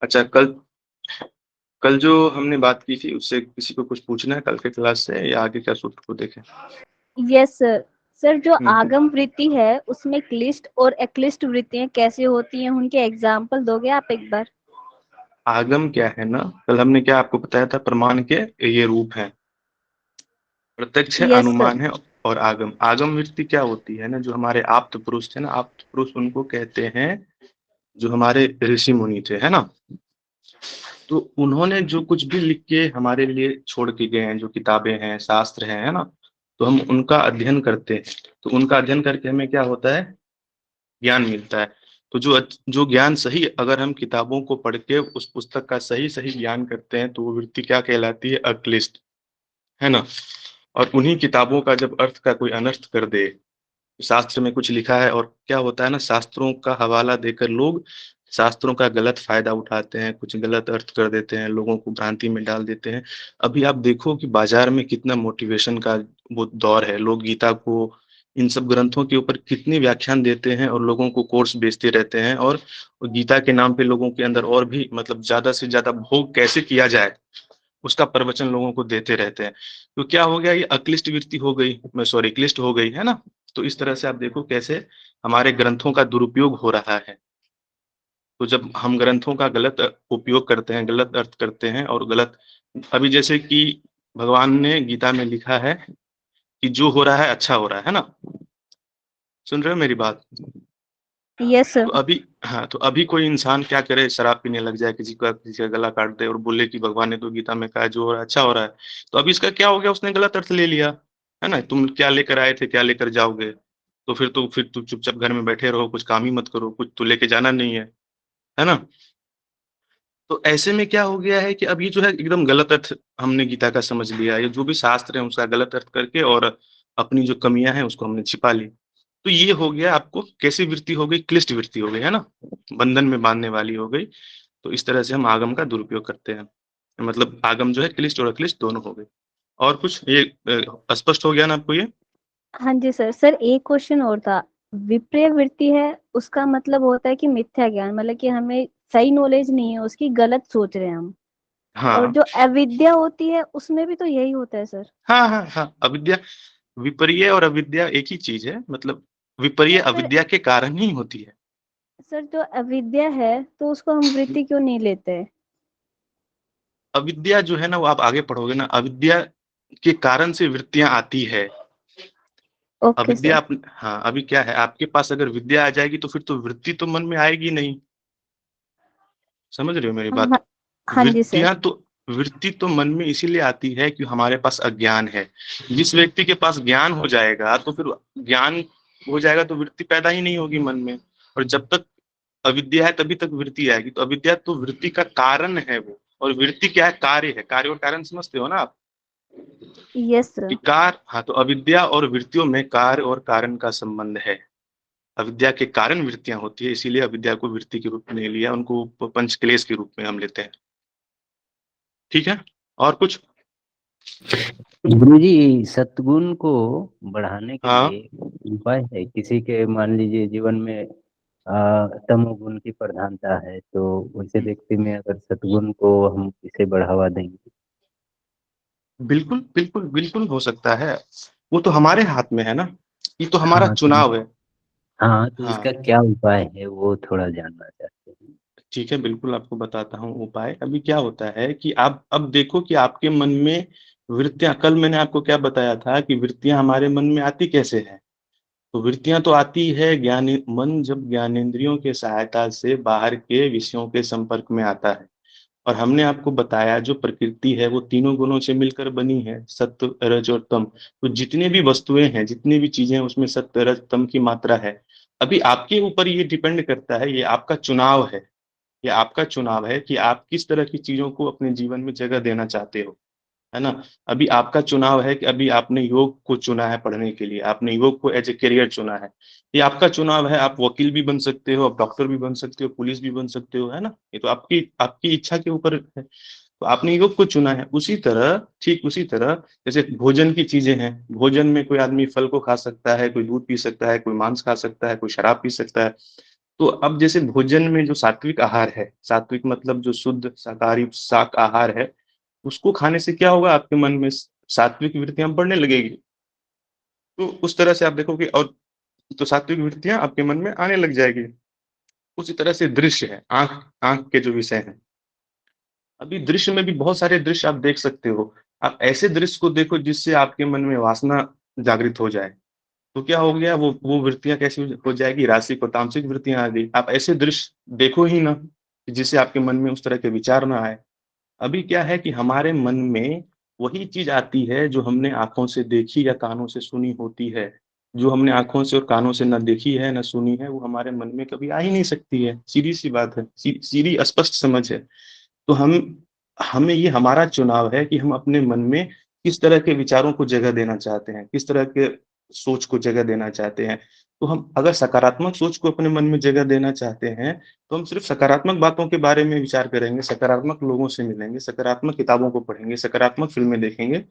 अच्छा, कल कल जो हमने बात की थी उससे किसी को कुछ पूछना है कल के क्लास से, या आगे क्या सूत्र को देखें? Yes sir. सर, जो हम्म। आगम वृत्ति है उसमें क्लिष्ट और अक्लिष्ट वृत्तियां कैसे होती हैं, उनके एग्जाम्पल दोगे आप एक बार? आगम क्या है ना, कल हमने क्या आपको बताया था, प्रमाण के ये रूप हैं। प्रत्यक्ष है, यस सर। अनुमान है, और आगम। आगम वृत्ति क्या होती है ना, जो हमारे आप्त पुरुष थे ना, आप्त पुरुष उनको कहते हैं जो हमारे ऋषि मुनि थे, है ना। तो उन्होंने जो कुछ भी लिख के हमारे लिए छोड़ के गए हैं, जो किताबें हैं, शास्त्र हैं, है ना, तो हम उनका अध्ययन करते हैं। तो उनका अध्ययन करके हमें क्या होता है, ज्ञान मिलता है। तो जो ज्ञान सही, अगर हम किताबों को पढ़ के उस पुस्तक का सही सही ज्ञान करते हैं, तो वो वृत्ति क्या कहलाती है, अक्लिष्ट, है ना। और उन्हीं किताबों का जब अर्थ का कोई अनर्थ कर दे, शास्त्र में कुछ लिखा है, और क्या होता है ना, शास्त्रों का हवाला देकर लोग शास्त्रों का गलत फायदा उठाते हैं, कुछ गलत अर्थ कर देते हैं, लोगों को भ्रांति में डाल देते हैं। अभी आप देखो कि बाजार में कितना मोटिवेशन का वो दौर है, लोग गीता को, इन सब ग्रंथों के ऊपर कितने व्याख्यान देते हैं, और लोगों को कोर्स बेचते रहते हैं, और गीता के नाम पे लोगों के अंदर और भी मतलब ज्यादा से ज्यादा भोग कैसे किया जाए, उसका प्रवचन लोगों को देते रहते हैं। तो क्या हो गया, ये अक्लिष्ट वृत्ति हो गई, मैं सॉरी, क्लिष्ट हो गई, है ना। तो इस तरह से आप देखो कैसे हमारे ग्रंथों का दुरुपयोग हो रहा है। तो जब हम ग्रंथों का गलत उपयोग करते हैं, गलत अर्थ करते हैं, और गलत, अभी जैसे कि भगवान ने गीता में लिखा है कि जो हो रहा है अच्छा हो रहा है ना। सुन रहे हो मेरी बात? यस तो सर। अभी, हाँ, तो अभी कोई इंसान क्या करे, शराब पीने लग जाए, किसी का गला काट दे और बोले कि भगवान ने तो गीता में कहा है जो हो रहा है अच्छा हो रहा है। तो अभी इसका क्या हो गया, उसने गलत अर्थ ले लिया, है ना। तुम क्या लेकर आए थे, क्या लेकर जाओगे? तो फिर तो चुपचाप घर में बैठे रहो, कुछ काम ही मत करो, कुछ तो लेके जाना नहीं है ना। तो ऐसे में क्या हो गया है कि अब ये जो है एकदम गलत अर्थ हमने गीता का समझ लिया, ये जो भी शास्त्र है उसका गलत अर्थ करके, और अपनी जो कमियां हैं उसको हमने छिपा ली। तो ये हो गया, आपको कैसी वृत्ति हो गई, क्लिष्ट वृत्ति हो गई, है ना, बंधन में बांधने वाली हो गई। तो इस तरह से हम आगम का दुरुपयोग करते हैं, मतलब आगम जो है क्लिष्ट और अक्लिष्ट दोनों हो गए। और कुछ ये स्पष्ट हो गया ना आपको ये? हाँ जी सर। सर, एक क्वेश्चन और था। विप्रिय वृत्ति है, उसका मतलब होता है कि मिथ्या ज्ञान, मतलब कि हमें सही नॉलेज नहीं है, उसकी गलत सोच रहे हैं हम। और हाँ जो अविद्या होती है उसमें भी तो यही होता है सर। हाँ हाँ हाँ, अविद्या, विपर्य और अविद्या एक ही चीज है, मतलब विपर्य सर, अविद्या के कारण ही होती है। सर जो अविद्या है तो उसको हम वृत्ति क्यों नहीं लेते? अविद्या जो है ना, वो आप आगे पढ़ोगे ना, अविद्या के कारण से वृत्तियां आती है। ओके अविद्या सर। हाँ, अभी क्या है, आपके पास अगर विद्या आ जाएगी तो फिर तो वृत्ति तो मन में आएगी नहीं। समझ रहे हो मेरी हाँ बात? हाँ। हाँ जी सर। वृत्तियां तो, वृत्ति तो मन में इसीलिए आती है कि हमारे पास अज्ञान है। जिस व्यक्ति के पास ज्ञान हो जाएगा तो फिर ज्ञान हो जाएगा तो वृत्ति पैदा ही नहीं होगी मन में। और जब तक अविद्या है तभी तक वृत्ति आएगी। तो अविद्या तो वृत्ति का कारण है वो, और वृत्ति क्या है, कार्य है। कार्य और कारण समझते हो ना आप? Yes sir. कि कार, हाँ, तो अविद्या और वृत्तियों में कार्य और कारण का संबंध है। अविद्या के कारण वृत्तियां होती है, इसीलिए अविद्या को वृत्ति के रूप में नहीं लिया, उनको पंच क्लेश के रूप में हम लेते हैं। ठीक है, और कुछ? गुरु जी, सत्गुण को बढ़ाने के हाँ, लिए उपाय है? किसी के मान लीजिए जीवन में तमोगुण की प्रधानता है, तो वैसे व्यक्ति में अगर सत्गुण को हम इसे बढ़ावा देंगे। बिल्कुल बिल्कुल बिल्कुल हो सकता है। वो तो हमारे हाथ में है ना, ये तो हमारा हाँ तो चुनाव है। हाँ, तो इसका हाँ, क्या उपाय है वो थोड़ा जानना चाहते हैं। ठीक है, बिल्कुल आपको बताता हूँ उपाय। अभी क्या होता है कि आप अब देखो कि आपके मन में वृत्तियां, कल मैंने आपको क्या बताया था कि वृत्तियां हमारे मन में आती कैसे हैं। तो वृत्तियां तो आती है ज्ञान, मन जब ज्ञानेंद्रियों के सहायता से बाहर के विषयों के संपर्क में आता है। और हमने आपको बताया जो प्रकृति है वो तीनों गुणों से मिलकर बनी है, सत्व रज और तम। तो जितने भी वस्तुएं हैं, जितनी भी चीजें हैं, उसमें सत्व रज तम की मात्रा है। अभी आपके ऊपर ये डिपेंड करता है, ये आपका चुनाव है। ये आपका चुनाव है कि आप किस तरह की चीजों को अपने जीवन में जगह देना चाहते हो, है ना। अभी आपका चुनाव है कि अभी आपने योग को चुना है पढ़ने के लिए, आपने योग को एज ए करियर चुना है। ये आपका चुनाव है, आप वकील भी बन सकते हो, आप डॉक्टर भी बन सकते हो, पुलिस भी बन सकते हो, है ना। ये तो आपकी आपकी इच्छा के ऊपर है। तो आपने योग को चुना है। उसी तरह, ठीक उसी तरह, जैसे भोजन की चीजें हैं, भोजन में कोई आदमी फल को खा सकता है, कोई दूध पी सकता है, कोई मांस खा सकता है, कोई शराब पी सकता है। तो अब जैसे भोजन में जो सात्विक आहार है, सात्विक मतलब जो शुद्ध शाकाहारी शाक आहार है, उसको खाने से क्या होगा आपके मन में सात्विक वृत्तियाँ बढ़ने लगेगी। तो उस तरह से आप देखोगे और तो सात्विक वृत्तियाँ आपके मन में आने लग जाएगी। उसी तरह से दृश्य है, आँख आँख के जो विषय हैं। अभी दृश्य में भी बहुत सारे दृश्य आप देख सकते हो। आप ऐसे दृश्य को देखो जिससे आपके मन में वासना जागृत हो जाए। तो क्या हो गया वो वृत्तियाँ कैसी हो जाएगी रासिक और तामसिक वृत्तियाँ आ गई। आप ऐसे दृश्य देखो ही ना, कि जिससे आपके मन में उस तरह के विचार ना आए। अभी क्या है कि हमारे मन में वही चीज़ आती है जो हमने आँखों से देखी या कानों से सुनी होती है। जो हमने आँखों से और कानों से ना देखी है, ना सुनी है, वो हमारे मन में कभी आ ही नहीं सकती है। सीधी-सी बात है, सीधी स्पष्ट समझ है। तो हमें ये हमारा चुनाव है कि हम अपने मन में किस तरह के विचारों को जगह देना चाहते हैं, किस तरह के सोच को जगह देना चाहते हैं। तो हम अगर सकारात्मक सोच को अपने मन में जगह देना चाहते हैं, तो हम सिर्फ़ सकारात्मक बातों के बारे में विचार करेंगे, सकारात्मक लोगों से मिलेंगे, सकारात्मक किताबों को पढ़ेंगे, सकारात्मक फ़िल्में देखेंगे।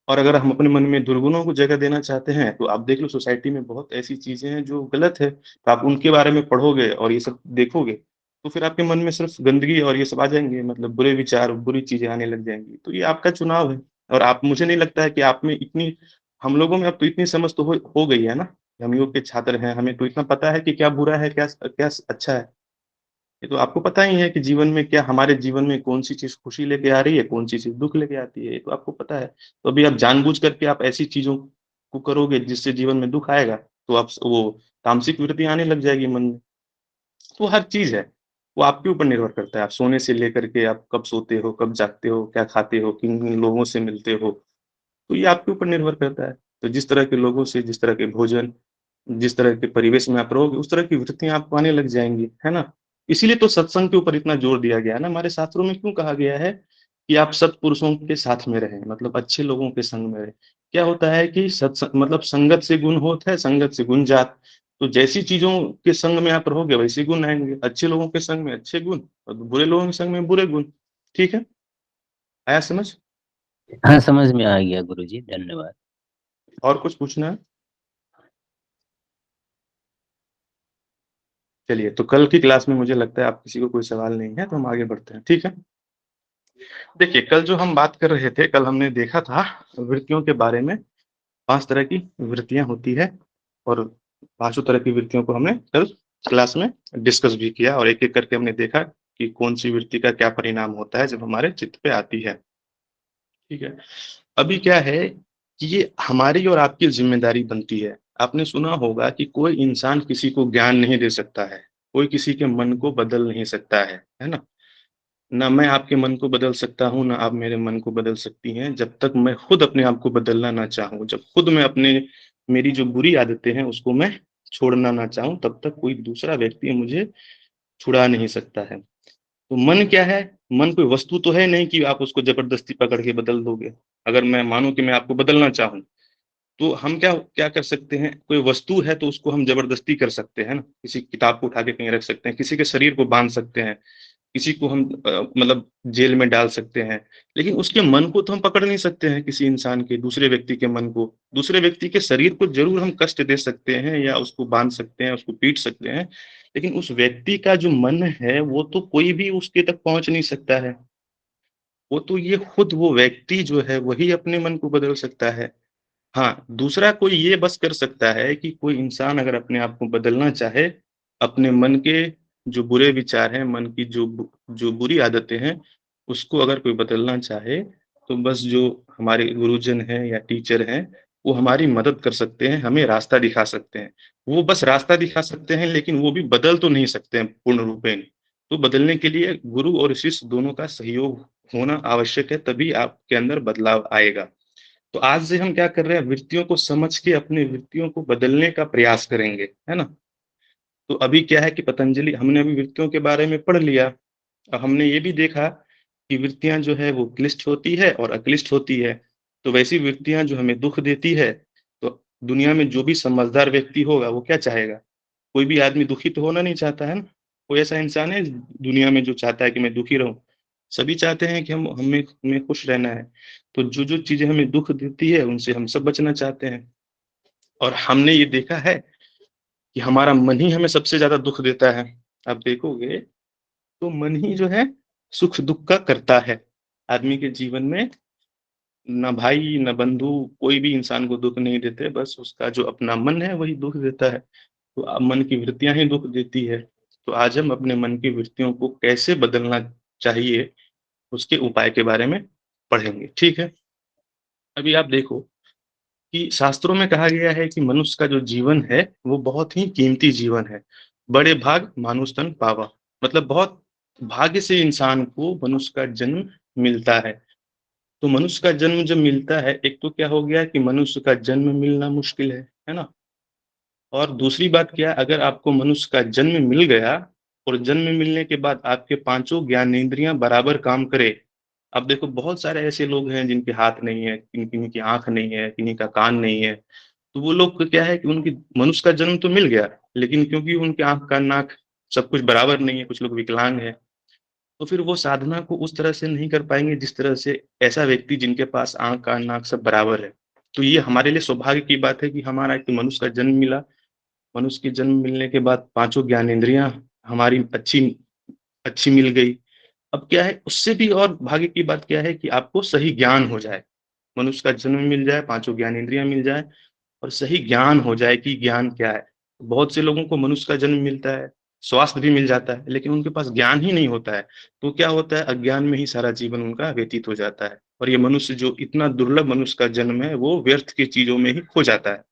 और अगर हम अपने मन में दुर्गुणों को जगह देना चाहते हैं, तो आप देख लो सोसाइटी में बहुत ऐसी चीज़ें हैं जो गलत है। तो आप उनके बारे में पढ़ोगे और ये सब देखोगे, तो फिर आपके मन में सिर्फ़ गंदगी और ये सब आ जाएँगे, मतलब बुरे विचार, बुरी चीज़ें आने लग जाएँगी। तो ये आपका चुनाव है और आप मुझे नहीं लगता है कि आप में इतनी हम लोगों में अब तो इतनी समझ तो हो गई है ना, कि हम योग के छात्र हैं, हमें तो इतना पता है कि क्या बुरा है, क्या अच्छा है। ये तो आपको पता ही है कि जीवन में क्या हमारे जीवन में कौन-सी चीज़ खुशी लेके आ रही है, कौन-सी चीज़ दुःख लेके आती है, ये तो आपको पता है। तो अभी आप जानबूझ करके आप ऐसी चीज़ों को करोगे जिससे जीवन में दुःख आएगा, तो आप स वो तामसिक वृत्ति आने लग जाएगी मन में। तो हर चीज़ है, वो आपके ऊपर निर्भर करता है। आप सोने से लेकर के आप कब सोते हो, कब जागते हो, क्या खाते हो, किन-किन लोगों से मिलते हो, तो ये आपके ऊपर निर्भर करता है। तो जिस तरह के लोगों से, जिस तरह के भोजन, जिस तरह के परिवेश में आप रहोगे, उस तरह की वृत्तियाँ आपको आने लग जाएँगी, है ना? इसीलिए तो सत्संग के ऊपर इतना जोर दिया गया है ना, हमारे शास्त्रों में क्यों कहा गया है कि आप सत्पुरुषों के साथ में रहें, मतलब अच्छे लोगों के संग में रहें। क्या होता है कि मतलब संगत से गुण होत है, संगत से गुण जात। तो जैसी चीज़ों के संग में आप रहोगे, वैसे गुण आएँगे। अच्छे लोगों के संग में अच्छे गुण और बुरे लोगों के संग में बुरे गुण। ठीक है? आया समझ? हाँ, समझ में आ गया गुरुजी, धन्यवाद। और कुछ पूछना है? चलिए, तो कल की क्लास में मुझे लगता है आप किसी को कोई सवाल नहीं है, तो हम आगे बढ़ते हैं, ठीक है? देखिए, कल जो हम बात कर रहे थे, कल हमने देखा था वृत्तियों के बारे में, 5 तरह की वृत्तियाँ होती है और पाँचों तरह की वृत्तियों को हमने कल क्लास में डिस्कस भी किया और एक-एक करके हमने देखा कि कौन-सी वृत्ति का क्या परिणाम होता है जब हमारे चित्त पे आती है, ठीक है? अभी क्या है कि ये हमारी और आपकी ज़िम्मेदारी बनती है। आपने सुना होगा कि कोई इंसान किसी को ज्ञान नहीं दे सकता है, कोई किसी के मन को बदल नहीं सकता है ना? ना मैं आपके मन को बदल सकता हूँ, ना आप मेरे मन को बदल सकती हैं, जब तक मैं खुद अपने आप को बदलना ना चाहूँ। जब खुद मैं अपने मेरी जो बुरी आदतें हैं, उसको मैं छोड़ना ना चाहूँ, तब तक कोई दूसरा व्यक्ति मुझे छुड़ा नहीं सकता है। तो मन क्या है? मन कोई वस्तु तो है नहीं कि आप उसको ज़बरदस्ती पकड़ के बदल दोगे। अगर मैं मानूँ कि मैं आपको बदलना चाहूँ, तो हम क्या क्या कर सकते हैं? कोई वस्तु है तो उसको हम ज़बरदस्ती कर सकते हैं ना? किसी किताब को उठा के कहीं रख सकते हैं, किसी के शरीर को बाँध सकते हैं। किसी को हम मतलब जेल में डाल सकते हैं, लेकिन उसके मन को तो हम पकड़ नहीं सकते हैं किसी इंसान के, दूसरे व्यक्ति के मन को। दूसरे व्यक्ति के शरीर को ज़रूर हम कष्ट दे सकते हैं या उसको बाँध सकते हैं, उसको पीट सकते हैं, लेकिन उस व्यक्ति का जो मन है, वो तो कोई भी उसके तक पहुँच नहीं सकता है। वो तो ये खुद वो व्यक्ति जो है, वही अपने मन को बदल सकता है। हाँ, दूसरा कोई ये बस कर सकता है कि कोई इंसान अगर अपने आप को बदलना चाहे, अपने मन के जो बुरे विचार हैं, मन की जो बुरी आदतें हैं, उसको अगर कोई बदलना चाहे, तो बस जो हमारे गुरुजन हैं या टीचर हैं, वो हमारी मदद कर सकते हैं, हमें रास्ता दिखा सकते हैं। वो बस रास्ता दिखा सकते हैं, लेकिन वो भी बदल तो नहीं सकते हैं पूर्ण रूपेण। तो बदलने के लिए गुरु और शिष्य दोनों का सहयोग होना आवश्यक है, तभी आपके अंदर बदलाव आएगा। तो आज से हम क्या कर रहे हैं, वृत्तियों को समझ के अपनी वृत्तियों को बदलने का प्रयास करेंगे, है ना? तो अभी क्या है कि पतंजलि हमने अभी वृत्तियों के बारे में पढ़ लिया। अब हमने ये भी देखा कि वृत्तियाँ जो है वो क्लिष्ट होती है और अक्लिष्ट होती है। तो वैसी वृत्तियाँ जो हमें दुःख देती है, तो दुनिया में जो भी समझदार व्यक्ति होगा वो क्या चाहेगा? कोई भी आदमी दुखी तो होना नहीं चाहता है ना? कोई ऐसा इंसान है दुनिया में जो चाहता है कि मैं दुखी रहूँ? सभी चाहते हैं कि हम हमें खुश रहना है। तो जो-जो चीज़ें हमें दुःख देती है, उनसे हम सब बचना चाहते हैं। और हमने ये देखा है कि हमारा मन ही हमें सबसे ज्यादा दुख देता है। आप देखोगे तो मन ही जो है सुख दुख का करता है। आदमी के जीवन में ना भाई ना बंधु कोई भी इंसान को दुख नहीं देते, बस उसका जो अपना मन है वही दुख देता है। तो मन की वृत्तियां ही दुख देती है। तो आज हम अपने मन की वृत्तियों को कैसे बदलना चाहिए उसके उपाय के बारे में पढ़ेंगे, ठीक है। अभी आप देखो कि शास्त्रों में कहा गया है कि मनुष्य का जो जीवन है वो बहुत ही कीमती जीवन है। बड़े भाग मानुष तन पावा, मतलब बहुत भाग्य से इंसान को मनुष्य का जन्म मिलता है। तो मनुष्य का जन्म जब मिलता है, एक तो क्या हो गया कि मनुष्य का जन्म मिलना मुश्किल है ना। और दूसरी बात क्या है, अगर आपको मनुष्य का जन्म मिल गया और जन्म मिलने के बाद आपके पांचों ज्ञानेंद्रियां बराबर काम करे। अब देखो बहुत सारे ऐसे लोग हैं जिनके हाथ नहीं है, किन्हीं की आंख नहीं है, किन्हीं का कान नहीं है। तो वो लोग को क्या है कि उनकी मनुष्य का जन्म तो मिल गया, लेकिन क्योंकि उनके आंख कान नाक सब कुछ बराबर नहीं है, कुछ लोग विकलांग है, तो फिर वो साधना को उस तरह से नहीं कर पाएंगे जिस तरह से ऐसा व्यक्ति जिनके पास आंख कान नाक सब बराबर है। तो ये हमारे लिए सौभाग्य की बात है कि हमारा एक मनुष्य का जन्म मिला। मनुष्य के जन्म मिलने के बाद पांचों ज्ञानेंद्रियां हमारी अच्छी अच्छी मिल गई। अब क्या है, उससे भी और भाग्य की बात क्या है कि आपको सही ज्ञान हो जाए। मनुष्य का जन्म मिल जाए, पांचों ज्ञानेंद्रियां मिल जाए और सही ज्ञान हो जाए कि ज्ञान क्या है। बहुत से लोगों को मनुष्य का जन्म मिलता है, स्वास्थ्य भी मिल जाता है, लेकिन उनके पास ज्ञान ही नहीं होता है। तो क्या होता है, अज्ञान में ही सारा जीवन उनका व्यतीत हो जाता है। और ये मनुष्य जो इतना दुर्लभ मनुष्य का जन्म है वो व्यर्थ की चीजों में ही खो जाता है।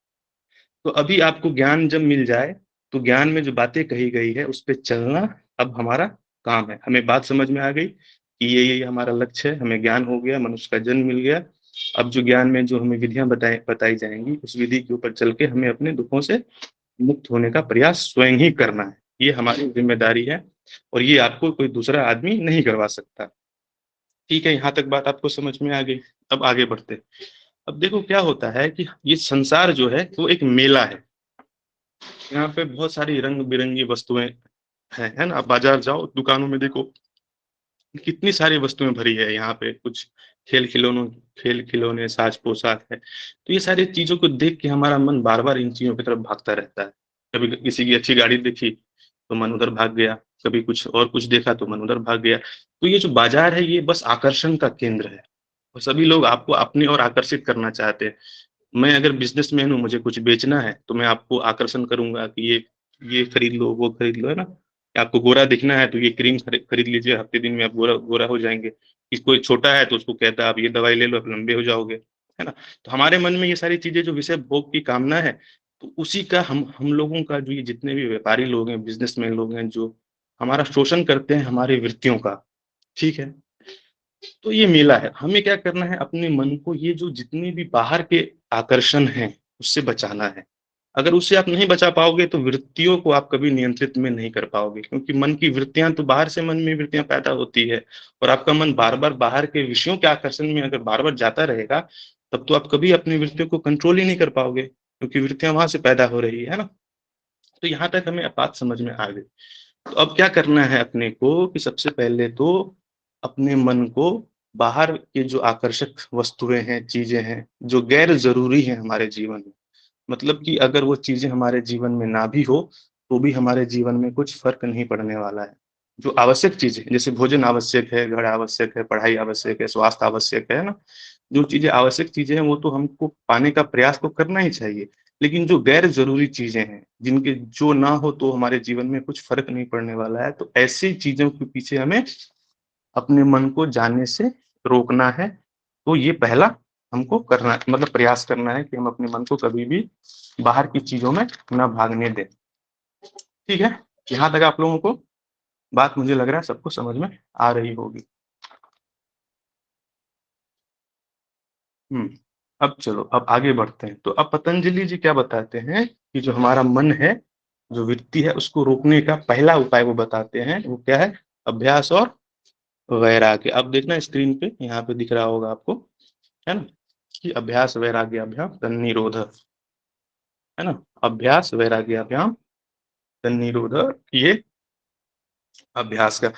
तो अभी आपको ज्ञान जब मिल जाए तो ज्ञान में जो बातें कही गई है उस पर चलना अब हमारा काम है। हमें बात समझ में आ गई कि ये हमारा लक्ष्य है, हमें ज्ञान हो गया, मनुष्य का जन्म मिल गया। अब जो ज्ञान में जो हमें विधियां बताई जाएंगी उस विधि के ऊपर चल के हमें अपने दुखों से मुक्त होने का प्रयास स्वयं ही करना है। ये हमारी जिम्मेदारी है और ये आपको कोई दूसरा आदमी नहीं करवा सकता। ठीक है, यहाँ तक बात आपको समझ में आ गई। अब आगे बढ़ते। अब देखो क्या होता है कि ये संसार जो है वो एक मेला है। यहाँ पे बहुत सारी रंग बिरंगी वस्तुएं हैं, है ना। आप बाजार जाओ, दुकानों में देखो कितनी सारी वस्तुएं भरी है। यहाँ पे कुछ खेल खिलौने साज पोशाक है। तो ये सारी चीजों को देख के हमारा मन बार बार इन चीजों की तरफ भागता रहता है। कभी किसी की अच्छी गाड़ी देखी तो मन उधर भाग गया, कभी कुछ और कुछ देखा तो मन उधर भाग गया। तो ये जो बाजार है ये बस आकर्षण का केंद्र है और सभी लोग आपको अपनी ओर आकर्षित करना चाहते हैं। मैं अगर बिजनेसमैन हूँ, मुझे कुछ बेचना है तो मैं आपको आकर्षण करूंगा कि ये खरीद लो, वो खरीद लो, है ना। आपको गोरा दिखना है तो ये क्रीम खरीद लीजिए, हफ्ते दिन में आप गोरा गोरा हो जाएंगे। कोई छोटा है तो उसको कहता है आप ये दवाई ले लो, आप लंबे हो जाओगे, है ना। तो हमारे मन में ये सारी चीजें जो विषय भोग की कामना है, तो उसी का हम लोगों का जो ये जितने भी व्यापारी लोग हैं, बिजनेसमैन लोग हैं, जो हमारा शोषण करते हैं हमारी वृत्तियों का, ठीक है। तो ये मेला है, हमें क्या करना है, अपने मन को ये जो जितने भी बाहर के आकर्षण हैं उससे बचाना है। अगर उससे आप नहीं बचा पाओगे तो वृत्तियों को आप कभी नियंत्रित में नहीं कर पाओगे, क्योंकि मन की वृत्तियां तो बाहर से मन में वृत्तियां पैदा होती है। और आपका मन बार बार बाहर के विषयों के आकर्षण में अगर बार बार जाता रहेगा तब तो आप कभी अपनी वृत्तियों को कंट्रोल ही नहीं कर पाओगे, क्योंकि वृत्तियां वहां से पैदा हो रही है ना। तो यहाँ तक हमें बात समझ में आ गई। तो अब क्या करना है अपने को कि सबसे पहले तो अपने मन को बाहर के जो आकर्षक वस्तुएं हैं, चीजें हैं जो गैर जरूरी है हमारे जीवन में, मतलब कि अगर वो चीजें हमारे जीवन में ना भी हो तो भी हमारे जीवन में कुछ फर्क नहीं पड़ने वाला है। जो आवश्यक चीजें जैसे भोजन आवश्यक है, घर आवश्यक है, पढ़ाई आवश्यक है, स्वास्थ्य आवश्यक है ना। जो चीजें आवश्यक चीजें हैं वो तो हमको पाने का प्रयास तो करना ही चाहिए। लेकिन जो गैर जरूरी चीजें हैं जिनके जो ना हो तो हमारे जीवन में कुछ फर्क नहीं पड़ने वाला है, तो ऐसी चीजों के पीछे हमें अपने मन को जाने से रोकना है। तो ये पहला हमको करना, मतलब प्रयास करना है कि हम अपने मन को कभी भी बाहर की चीजों में ना भागने दें। ठीक है, यहाँ तक आप लोगों को बात मुझे लग रहा है सबको समझ में आ रही होगी। अब चलो अब आगे बढ़ते हैं। तो अब पतंजलि जी क्या बताते हैं कि जो हमारा मन है, जो वृत्ति है, उसको रोकने का पहला उपाय वो बताते हैं। वो क्या है? अभ्यास और वैराग्य। अब देखना स्क्रीन पे, यहाँ पे दिख रहा होगा आपको, है ना, कि अभ्यास वैराग्याभ्याम तन्निरोध, है ना। अभ्यास वैराग्याभ्याम तन्निरोध, ये अभ्यास का।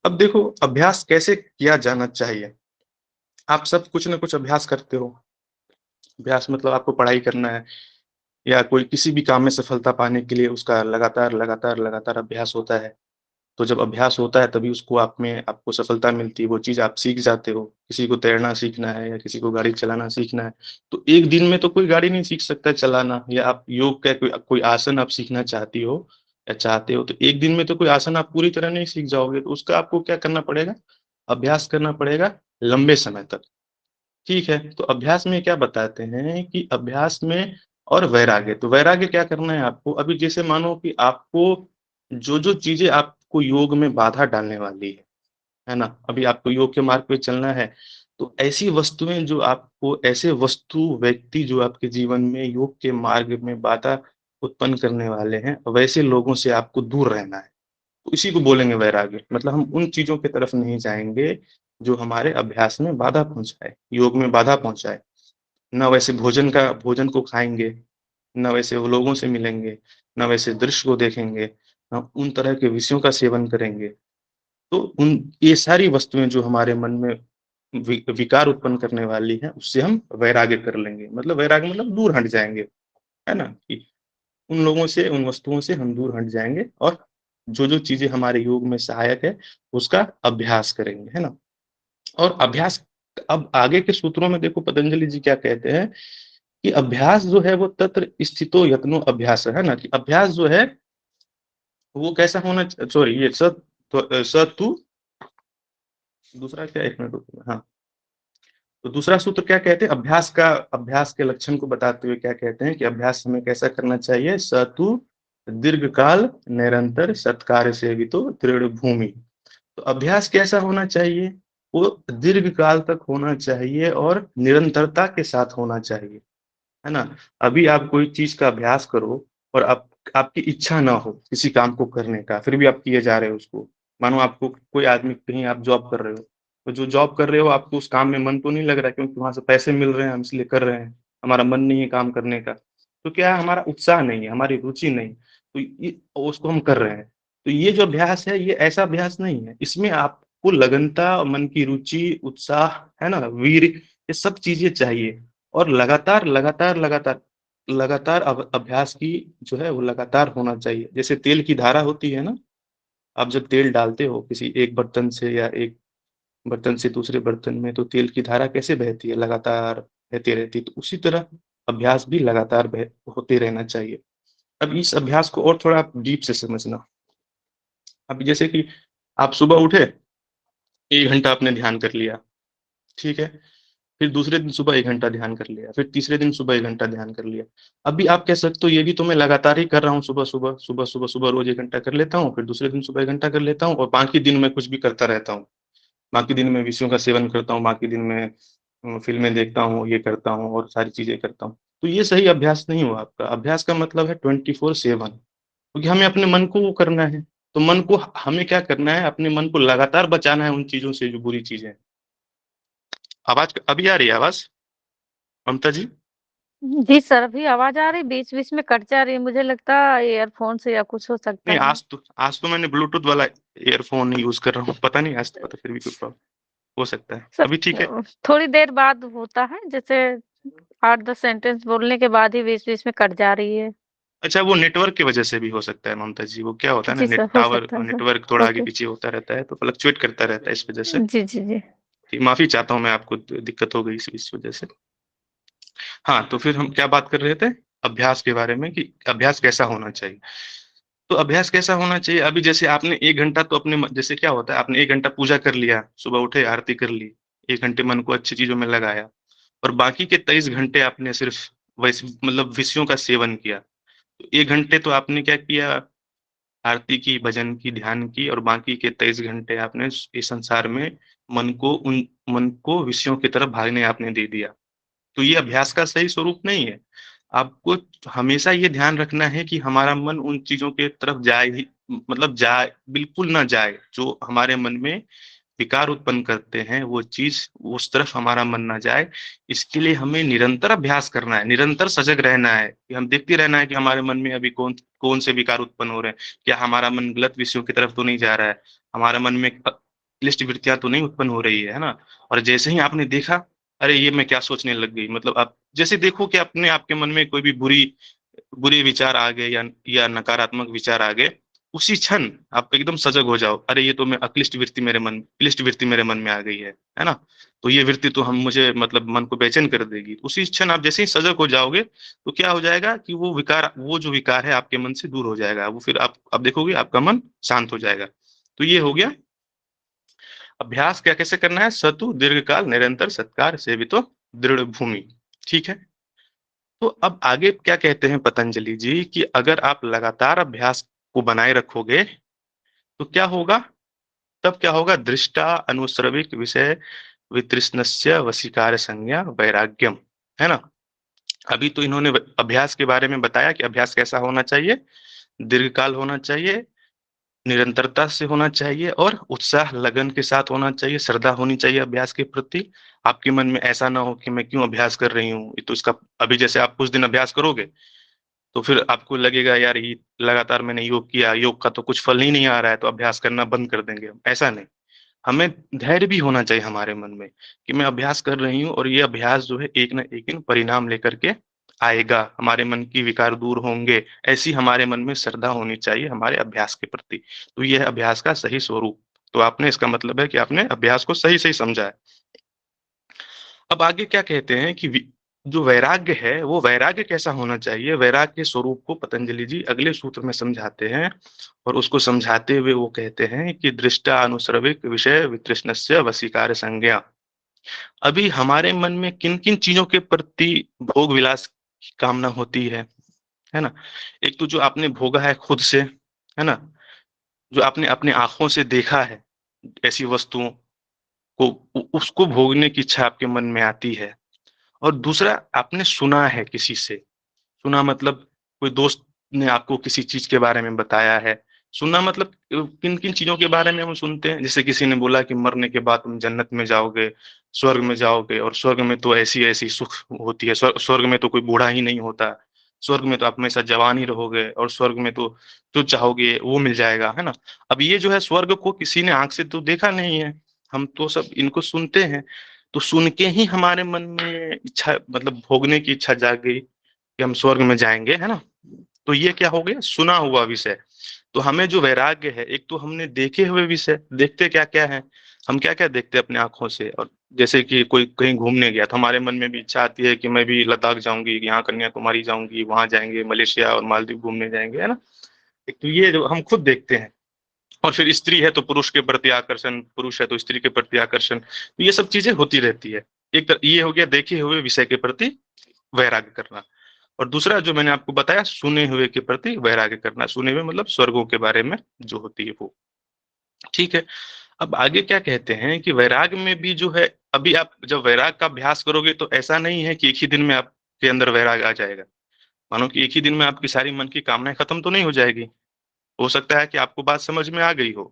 अब देखो अभ्यास कैसे किया जाना चाहिए। आप सब कुछ ना कुछ अभ्यास करते हो। अभ्यास मतलब आपको पढ़ाई करना है, या कोई किसी भी काम में सफलता पाने के लिए उसका लगातार लगातार लगातार अभ्यास होता है। तो जब अभ्यास होता है तभी उसको आप में आपको सफलता मिलती है, वो चीज़ आप सीख जाते हो। किसी को तैरना सीखना है या किसी को गाड़ी चलाना सीखना है, तो एक दिन में तो कोई गाड़ी नहीं सीख सकता चलाना, या आप योग का कोई कोई आसन आप सीखना चाहती हो या चाहते हो, तो एक दिन में तो कोई आसन आप पूरी तरह नहीं सीख जाओगे, तो उसका आपको क्या करना पड़ेगा? अभ्यास करना पड़ेगा लंबे समय तक। ठीक है, तो अभ्यास में क्या बताते हैं कि अभ्यास में और वैराग्य, तो वैराग्य क्या करना है आपको? अभी जैसे मानो कि आपको जो-जो चीज़ें आपको योग में बाधा डालने वाली है ना? अभी आपको योग के मार्ग पे चलना है, तो ऐसी वस्तुएँ जो आपको ऐसे वस्तु, व्यक्ति जो आपके जीवन में योग के मार्ग में बाधा उत्पन्न करने वाले हैं, वैसे लोगों से आपको दूर रहना है। तो इसी को बोलेंगे वैराग्य। मतलब हम उन चीज़ों की तरफ नहीं जाएँगे, जो हमारे अभ्यास में बाधा पहुँचाए, योग में बाधा पहुँचाए। ना वैसे भोजन को खाएँगे, ना वैसे वो लोगों से मिलेंगे, ना वैसे दृश्य को देखेंगे, ना उन तरह के विषयों का सेवन करेंगे। तो उन ये सारी वस्तुएँ जो हमारे मन में विकार उत्पन्न करने वाली हैं, उससे हम वैराग्य कर लेंगे। मतलब वैराग्य मतलब दूर हट जाएँगे, है ना? कि उन लोगों से, उन वस्तुओं से हम दूर हट जाएँगे और जो-जो चीज़ें हमारे योग में सहायक है, उसका अभ्यास करेंगे, है ना? और अभ्यास अब आगे के सूत्रों में देखो पतंजलि जी क्या कहते हैं कि अभ्यास जो है वो तत्र स्थितो यत्नो अभ्यास है ना? कि अभ्यास जो है वो कैसा होना सॉरी ये सतु दूसरा क्या 1 मिनट रुकिए हाँ, तो दूसरा सूत्र क्या कहते हैं? अभ्यास के लक्षण को बताते हुए क्या कहते हैं कि अभ्यास हमें कैसा करना चाहिए? सतु दीर्घकाल निरंतर सत्कार्य सेवितो दृढ़ भूमि। तो अभ्यास कैसा होना चाहिए? वो दीर्घकाल तक होना चाहिए और निरंतरता के साथ होना चाहिए। है ना? अभी आप कोई चीज़ का अभ्यास करो और आप आपकी इच्छा ना हो किसी काम को करने का, फिर भी आप किए जा रहे हो उसको। मानो आपको कोई आदमी कहीं आप जॉब कर रहे हो, तो जो जॉब कर रहे हो आपको उस काम में मन तो नहीं लग रहा है क्योंकि वहाँ से पैसे मिल रहे हैं, हम इसलिए कर रहे हैं। हमारा मन नहीं है काम करने का। तो क्या है हमारा उत्साह नहीं है, हमारी रुचि नहीं, तो ये उसको हम कर रहे हैं। तो ये जो अभ्यास है ये ऐसा अभ्यास नहीं है। इसमें आपको लगनता, मन की रुचि, उत्साह, है ना? वीर्य ये सब चीज़ें चाहिए। और लगातार, लगातार, लगातार, लगातार अभ्यास की जो है वो लगातार होना चाहिए। जैसे तेल की धारा होती है ना, आप जब तेल डालते हो किसी एक बर्तन से या एक बर्तन से दूसरे बर्तन में तो तेल की धारा कैसे बहती है? लगातार बहती रहती है। तो उसी तरह अभ्यास भी लगातार होते रहना चाहिए। अब इस अभ्यास को और थोड़ा आप डीप से समझना। अब जैसे कि आप सुबह उठे, 1 घंटा आपने ध्यान कर लिया, ठीक है? फिर दूसरे दिन सुबह 1 घंटा ध्यान कर लिया, फिर तीसरे दिन सुबह 1 घंटा ध्यान कर लिया। अभी आप कह सकते हो ये भी तो मैं लगातार ही कर रहा हूँ सुबह-सुबह, सुबह-सुबह रोज़ 1 घंटा कर लेता हूँ, फिर दूसरे दिन सुबह 1 घंटा कर लेता हूँ और बाकी दिन मैं कुछ भी करता रहता हूँ। बाकी दिन मैं विषयों का सेवन करता हूँ, बाकी दिन मैं फ़िल्में देखता हूँ, ये करता हूँ और सारी चीज़ें करता हूँ। तो ये सही अभ्यास नहीं हुआ आपका। अभ्यास का मतलब है 24/7 क्योंकि हमें अपने मन को वो करना है। तो मन को हमें क्या करना है, अपने मन को लगातार बचाना है उन चीज़ों से जो बुरी चीज़ें हैं। आवाज़ अभी आ रही है आवाज़? ममता जी? जी सर, अभी आवाज़ आ रही, बीच-बीच में कट जा रही है, मुझे लगता है ईयरफ़ोन से या कुछ हो सकता नहीं, है। आज तो मैंने ब्लूटूथ वाला ईयरफ़ोन यूज़ कर रहा हूँ। पता नहीं आज तो पता फिर भी कोई प्रॉब्लम हो सकता है। सर अभी ठीक है? थोड़ी देर बाद होता है, जैसे 8-10 सेंटेंस बोलने के बाद ही बीच-बीच में कट जा रही है। अच्छा वो नेटवर्क की वज़ह से भी हो सकता है ममता जी। वो क्या होता है ना जी सर, हो टावर सकता है सर। नेटवर्क थोड़ा ओके। आगे-पीछे होता रहता है, तो फ्लक्चुएट करता रहता है इस वज़ह से। जी, जी, जी। जी, माफ़ी चाहता हूँ मैं आपको दिक्कत हो गई इस वज़ह से। हाँ, तो फिर हम क्या बात कर रहे थे? अभ्यास के बारे में कि अभ्यास कैसा होना चाहिए। तो अभ्यास कैसा होना चाहिए? अभी जैसे आपने 1 घंटा तो अपने जैसे क्या होता है आपने 1 घंटा पूजा कर लिया, सुबह उठे आरती कर ली, 1 घंटे मन को अच्छी चीज़ों में लगाया और बाकी के 23 घंटे आपने सिर्फ़ वैसे मतलब विषयों का सेवन किया। तो 1 घंटे तो आपने क्या किया, आरती की, भजन की, ध्यान की और बाकी के 23 घंटे आपने इस संसार में मन को विषयों की तरफ भागने आपने दे दिया। तो ये अभ्यास का सही स्वरूप नहीं है। आपको हमेशा ये ध्यान रखना है कि हमारा मन उन चीज़ों के तरफ जाए ही मतलब जाए बिल्कुल ना जाए, जो हमारे मन में विकार उत्पन्न करते हैं, वो चीज़ उस तरफ हमारा मन ना जाए। इसके लिए हमें निरंतर अभ्यास करना है, निरंतर सजग रहना है, कि हम देखते रहना है कि हमारे मन में अभी कौन से विकार उत्पन्न हो रहे हैं। क्या हमारा मन गलत विषयों की तरफ तो नहीं जा रहा है? हमारे मन में क्लिष्ट वृत्तियाँ तो नहीं उत्पन्न हो रही है ना? और जैसे ही आपने देखा, अरे! ये मैं क्या सोचने लग गई, मतलब आप जैसे देखो कि अपने आपके मन में कोई भी बुरी बुरे विचार आ गए या नकारात्मक विचार आ गए, उसी क्षण आप एकदम सजग हो जाओ, अरे ये तो मैं क्लिष्ट वृत्ति मेरे मन में आ गई है ना। तो ये वृत्ति तो हम मुझे मतलब मन को बेचैन कर देगी। उसी क्षण आप जैसे ही सजग हो जाओगे तो क्या हो जाएगा कि वो जो विकार है आपके मन से दूर हो जाएगा, वो फिर आप देखोगे आपका मन शांत हो जाएगा। तो ये हो गया अभ्यास। क्या कैसे करना है? सतु दीर्घकाल निरंतर सत्कार सेवितो दृढ़ भूमि। ठीक है। तो अब आगे क्या कहते हैं पतंजलि जी कि अगर आप लगातार अभ्यास को बनाए रखोगे तो क्या होगा? तब क्या होगा? दृष्टा अनुश्रविक विषय वितृष्णस्य वशीकार संज्ञा वैराग्यम, है ना। अभी तो इन्होंने अभ्यास के बारे में बताया कि अभ्यास कैसा होना चाहिए, दीर्घकाल होना चाहिए, निरंतरता से होना चाहिए और उत्साह लगन के साथ होना चाहिए, श्रद्धा होनी चाहिए अभ्यास के प्रति। आपके मन में ऐसा ना हो कि मैं क्यों अभ्यास कर रही हूँ, तो इसका अभी जैसे आप कुछ दिन अभ्यास करोगे तो फिर आपको लगेगा यार ये लगातार मैंने योग किया, योग का तो कुछ फल ही नहीं आ रहा है, तो अभ्यास करना बंद कर देंगे। ऐसा नहीं, हमें धैर्य भी होना चाहिए हमारे मन में कि मैं अभ्यास कर रही हूँ और ये अभ्यास जो है एक ना एक दिन परिणाम लेकर के आएगा, हमारे मन की विकार दूर होंगे। ऐसी हमारे मन में श्रद्धा होनी चाहिए हमारे अभ्यास के प्रति। तो यह है अभ्यास का सही स्वरूप। तो आपने इसका मतलब है कि आपने अभ्यास को सही सही समझा है। अब आगे क्या कहते हैं कि जो वैराग्य है वो वैराग्य कैसा होना चाहिए, वैराग्य के स्वरूप को पतंजलि जी अगले सूत्र में समझाते हैं। और उसको समझाते हुए वो कहते हैं कि दृष्टा अनुश्रविक विषय वितृष्णस्य वशीकार संज्ञा। अभी हमारे मन में किन किन चीजों के प्रति भोग विलास की कामना होती है ना। एक तो जो आपने भोगा है खुद से, है ना, जो आपने अपने आंखों से देखा है ऐसी वस्तुओं को, उसको भोगने की इच्छा आपके मन में आती है। और दूसरा आपने सुना है किसी से, सुना मतलब कोई दोस्त ने आपको किसी चीज के बारे में बताया है। सुनना मतलब किन किन चीजों के बारे में हम सुनते हैं, जैसे किसी ने बोला कि मरने के बाद तुम जन्नत में जाओगे, स्वर्ग में जाओगे, और स्वर्ग में तो ऐसी ऐसी सुख होती है, स्वर्ग में तो कोई बूढ़ा ही नहीं होता, स्वर्ग में तो आप हमेशा जवान ही रहोगे, और स्वर्ग में तो जो चाहोगे वो मिल जाएगा, है ना। अब ये जो है स्वर्ग को किसी ने आंख से तो देखा नहीं है, हम तो सब इनको सुनते हैं। तो सुन के ही हमारे मन में इच्छा मतलब भोगने की इच्छा जाग गई कि हम स्वर्ग में जाएंगे, है ना। तो ये क्या हो गया? सुना हुआ विषय। तो हमें जो वैराग्य है, एक तो हमने देखे हुए विषय, देखते क्या क्या है, हम क्या क्या देखते हैं अपने आंखों से। और जैसे कि कोई कहीं घूमने गया तो हमारे मन में भी इच्छा आती है कि मैं भी लद्दाख जाऊंगी, यहाँ कन्याकुमारी जाऊंगी, वहां जाएंगे, मलेशिया और मालदीव घूमने जाएंगे, है ना। एक तो ये जो हम खुद देखते हैं। और फिर स्त्री है तो पुरुष के प्रति आकर्षण, पुरुष है तो स्त्री के प्रति आकर्षण, तो ये सब चीजें होती रहती है। ये हो गया देखे हुए विषय के प्रति वैराग्य करना। और दूसरा जो मैंने आपको बताया सुने हुए के प्रति वैराग्य करना, सुने हुए मतलब स्वर्गों के बारे में जो होती है वो। ठीक है। अब आगे क्या कहते हैं कि वैराग्य में भी जो है, अभी आप जब वैराग्य का अभ्यास करोगे तो ऐसा नहीं है कि एक ही दिन में आपके अंदर वैराग्य आ जाएगा। मानो कि एक ही दिन में आपकी सारी मन की कामनाएं खत्म तो नहीं हो जाएगी। हो सकता है कि आपको बात समझ में आ गई हो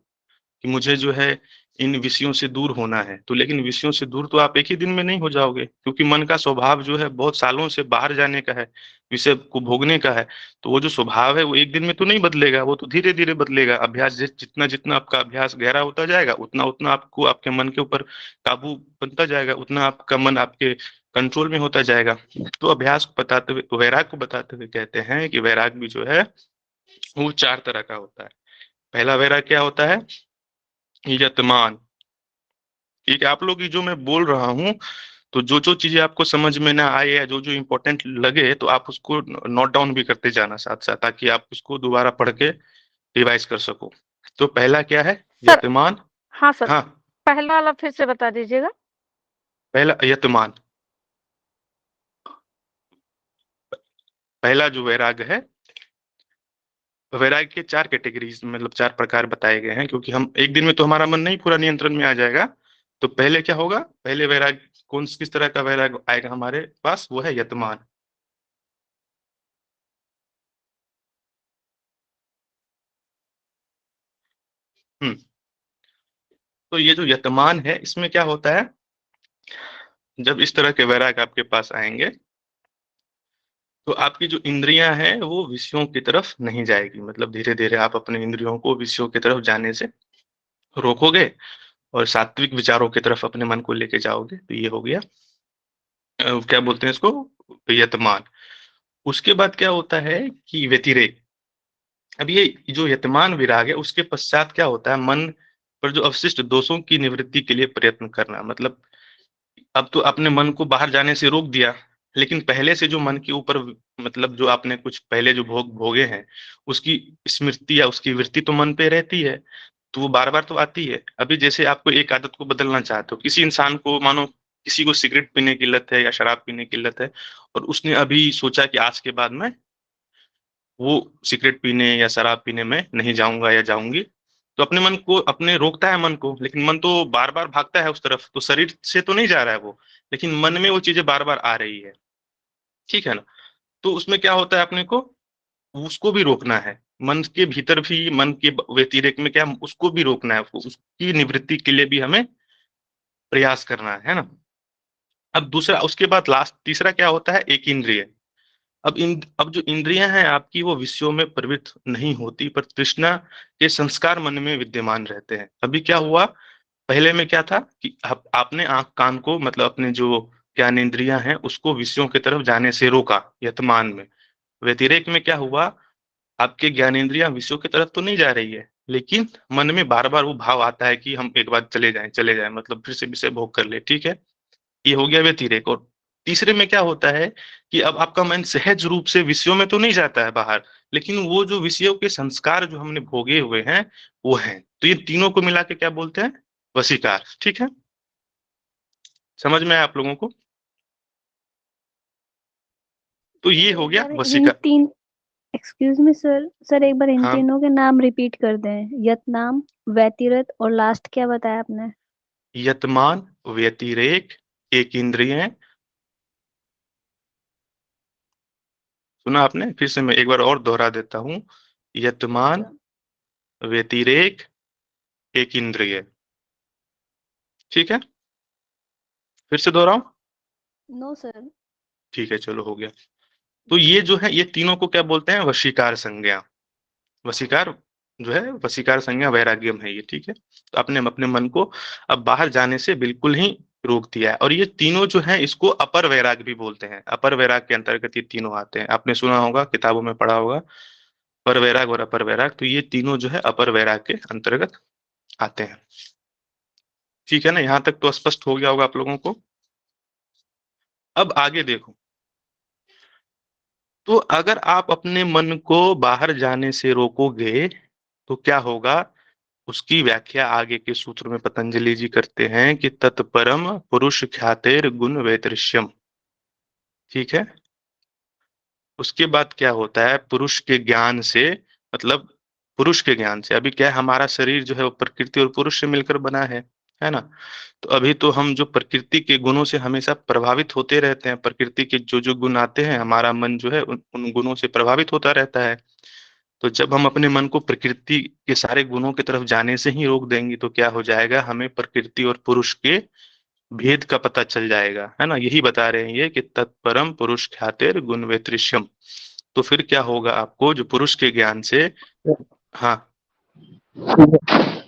कि मुझे जो है इन विषयों से दूर होना है, तो लेकिन विषयों से दूर तो आप एक ही दिन में नहीं हो जाओगे, क्योंकि मन का स्वभाव जो है बहुत सालों से बाहर जाने का है, विषय को भोगने का है। तो वो जो स्वभाव है वो एक दिन में तो नहीं बदलेगा, वो तो धीरे धीरे बदलेगा। अभ्यास जितना जितना आपका अभ्यास गहरा होता जाएगा उतना उतना आपको आपके मन के ऊपर काबू बनता जाएगा, उतना आपका मन आपके कंट्रोल में होता जाएगा। तो अभ्यास को बताते हुए, वैराग को बताते हुए कहते हैं कि वैराग भी जो है वो 4 तरह का होता है। पहला वैराग क्या होता है? यतमान। ठीक है, आप लोग की जो मैं बोल रहा हूँ, तो जो जो चीजें आपको समझ में ना आए या जो जो इम्पोर्टेंट लगे तो आप उसको नोट डाउन भी करते जाना साथ साथ, ताकि आप उसको दोबारा पढ़ के रिवाइज कर सको। तो पहला क्या है? सर। यतमान। हाँ सर, हाँ, पहला वाला फिर से बता दीजिएगा। पहला यतमान, पहला जो वैराग है, वैराग के 4 कैटेगरीज मतलब 4 प्रकार बताए गए हैं, क्योंकि हम एक दिन में तो हमारा मन नहीं पूरा नियंत्रण में आ जाएगा। तो पहले क्या होगा? पहले वैराग किस तरह का वैराग आएगा हमारे पास? वो है यतमान। हम्म। तो ये जो यतमान है इसमें क्या होता है, जब इस तरह के वैराग आपके पास आएंगे तो आपकी जो इंद्रियां हैं वो विषयों की तरफ नहीं जाएगी, मतलब धीरे धीरे आप अपने इंद्रियों को विषयों की तरफ जाने से रोकोगे और सात्विक विचारों की तरफ अपने मन को लेके जाओगे। तो ये हो गया क्या बोलते हैं इसको? यतमान। उसके बाद क्या होता है कि व्यतिरेक। अब ये जो यतमान विराग है उसके पश्चात क्या होता है, मन पर जो अवशिष्ट दोषों की निवृत्ति के लिए प्रयत्न करना। मतलब अब तो आपने मन को बाहर जाने से रोक दिया, लेकिन पहले से जो मन के ऊपर मतलब जो आपने कुछ पहले जो भोग भोगे हैं उसकी स्मृति या उसकी वृत्ति तो मन पे रहती है, तो वो बार बार तो आती है। अभी जैसे आपको एक आदत को बदलना चाहते हो, किसी इंसान को मानो किसी को सिगरेट पीने की लत है या शराब पीने की लत है, और उसने अभी सोचा कि आज के बाद मैं वो सिगरेट पीने या शराब पीने में नहीं जाऊंगा या जाऊंगी, तो अपने मन को अपने रोकता है मन को, लेकिन मन तो बार बार भागता है उस तरफ, तो शरीर से तो नहीं जा रहा है वो, लेकिन मन में वो चीजें बार बार आ रही है। ठीक है ना? तो उसमें क्या होता है, अपने को उसको भी रोकना है। मन के भीतर भी, मन के व्यतिरेक में क्या, उसको भी रोकना है, उसकी निवृत्ति के लिए भी हमें प्रयास करना है ना? अब दूसरा, उसके बाद लास्ट तीसरा क्या होता है, एक इंद्रिय। अब जो इंद्रियां हैं आपकी, वो विषयों में प्रवृत्त नहीं होती, पर तृष्णा के संस्कार मन में विद्यमान रहते हैं। अभी क्या हुआ, पहले में क्या था कि आपने आंख कान को, मतलब अपने जो ज्ञान इंद्रियां हैं उसको विषयों की तरफ जाने से रोका यतमान में। व्यतिरेक में क्या हुआ, आपके ज्ञानेंद्रियां विषयों की तरफ तो नहीं जा रही है, लेकिन मन में बार बार वो भाव आता है कि हम एक बार चले जाएं, मतलब फिर से विषय भोग कर ले। ठीक है, ये हो गया व्यतिरेक। और तीसरे में क्या होता है कि अब आपका मन सहज रूप से विषयों में तो नहीं जाता है बाहर, लेकिन वो जो विषयों के संस्कार जो हमने भोगे हुए हैं वो हैं, तो ये तीनों को मिला के क्या बोलते हैं, वशीकार। ठीक है, समझ में आया आप लोगों को? तो ये सर हो एक गया बार इन वशीकार। तीन, एक्सक्यूज मी सर, सर एक बार इन हाँ, तीनों के नाम रिपीट कर दें, यतनाम, व्यतिरत और लास्ट क्या बताया आपने? यतमान, व्यतिरेक, एक इंद्रिय। सुना आपने? फिर से मैं एक बार और दोहरा देता हूं, यतमान, व्यतिरेक, एक इंद्रिय। ठीक है, फिर से दोहराऊं? No sir. ठीक है, चलो हो गया। तो ये जो है, ये तीनों को क्या बोलते हैं, वशीकार संज्ञा। वशीकार जो है, वशीकार संज्ञा वैराग्यम है ये। ठीक है, तो आपने अपने मन को अब बाहर जाने से बिल्कुल ही रोक दिया है। और ये तीनों जो है इसको अपर वैराग भी बोलते हैं। अपर वैराग के अंतर्गत ये तीनों आते हैं, आपने सुना होगा, किताबों में पढ़ा होगा, पर वैराग और अपर वैराग। तो ये तीनों जो है अपर वैराग के अंतर्गत आते हैं। ठीक है ना, यहां तक तो स्पष्ट हो गया होगा आप लोगों को। अब आगे देखो, तो अगर आप अपने मन को बाहर जाने से रोकोगे तो क्या होगा, उसकी व्याख्या आगे के सूत्र में पतंजलि जी करते हैं कि तत्परम पुरुष ख्यातेर गुण वैतृष्यम। ठीक है, उसके बाद क्या होता है, पुरुष के ज्ञान से, मतलब पुरुष के ज्ञान से, अभी क्या है, हमारा शरीर जो है वो प्रकृति और पुरुष से मिलकर बना है ना? तो अभी तो हम जो प्रकृति के गुणों से हमेशा प्रभावित होते रहते हैं, प्रकृति के जो जो गुण आते हैं हमारा मन जो है उन गुणों से प्रभावित होता रहता है। तो जब हम अपने मन को प्रकृति के सारे गुणों की तरफ जाने से ही रोक देंगे तो क्या हो जाएगा, हमें प्रकृति और पुरुष के भेद का पता चल जाएगा, है ना? यही बता रहे हैं ये कि तत्परम पुरुष ख्यातेर गुण वैतृष्यम। तो फिर क्या होगा, आपको जो पुरुष के ज्ञान से, हाँ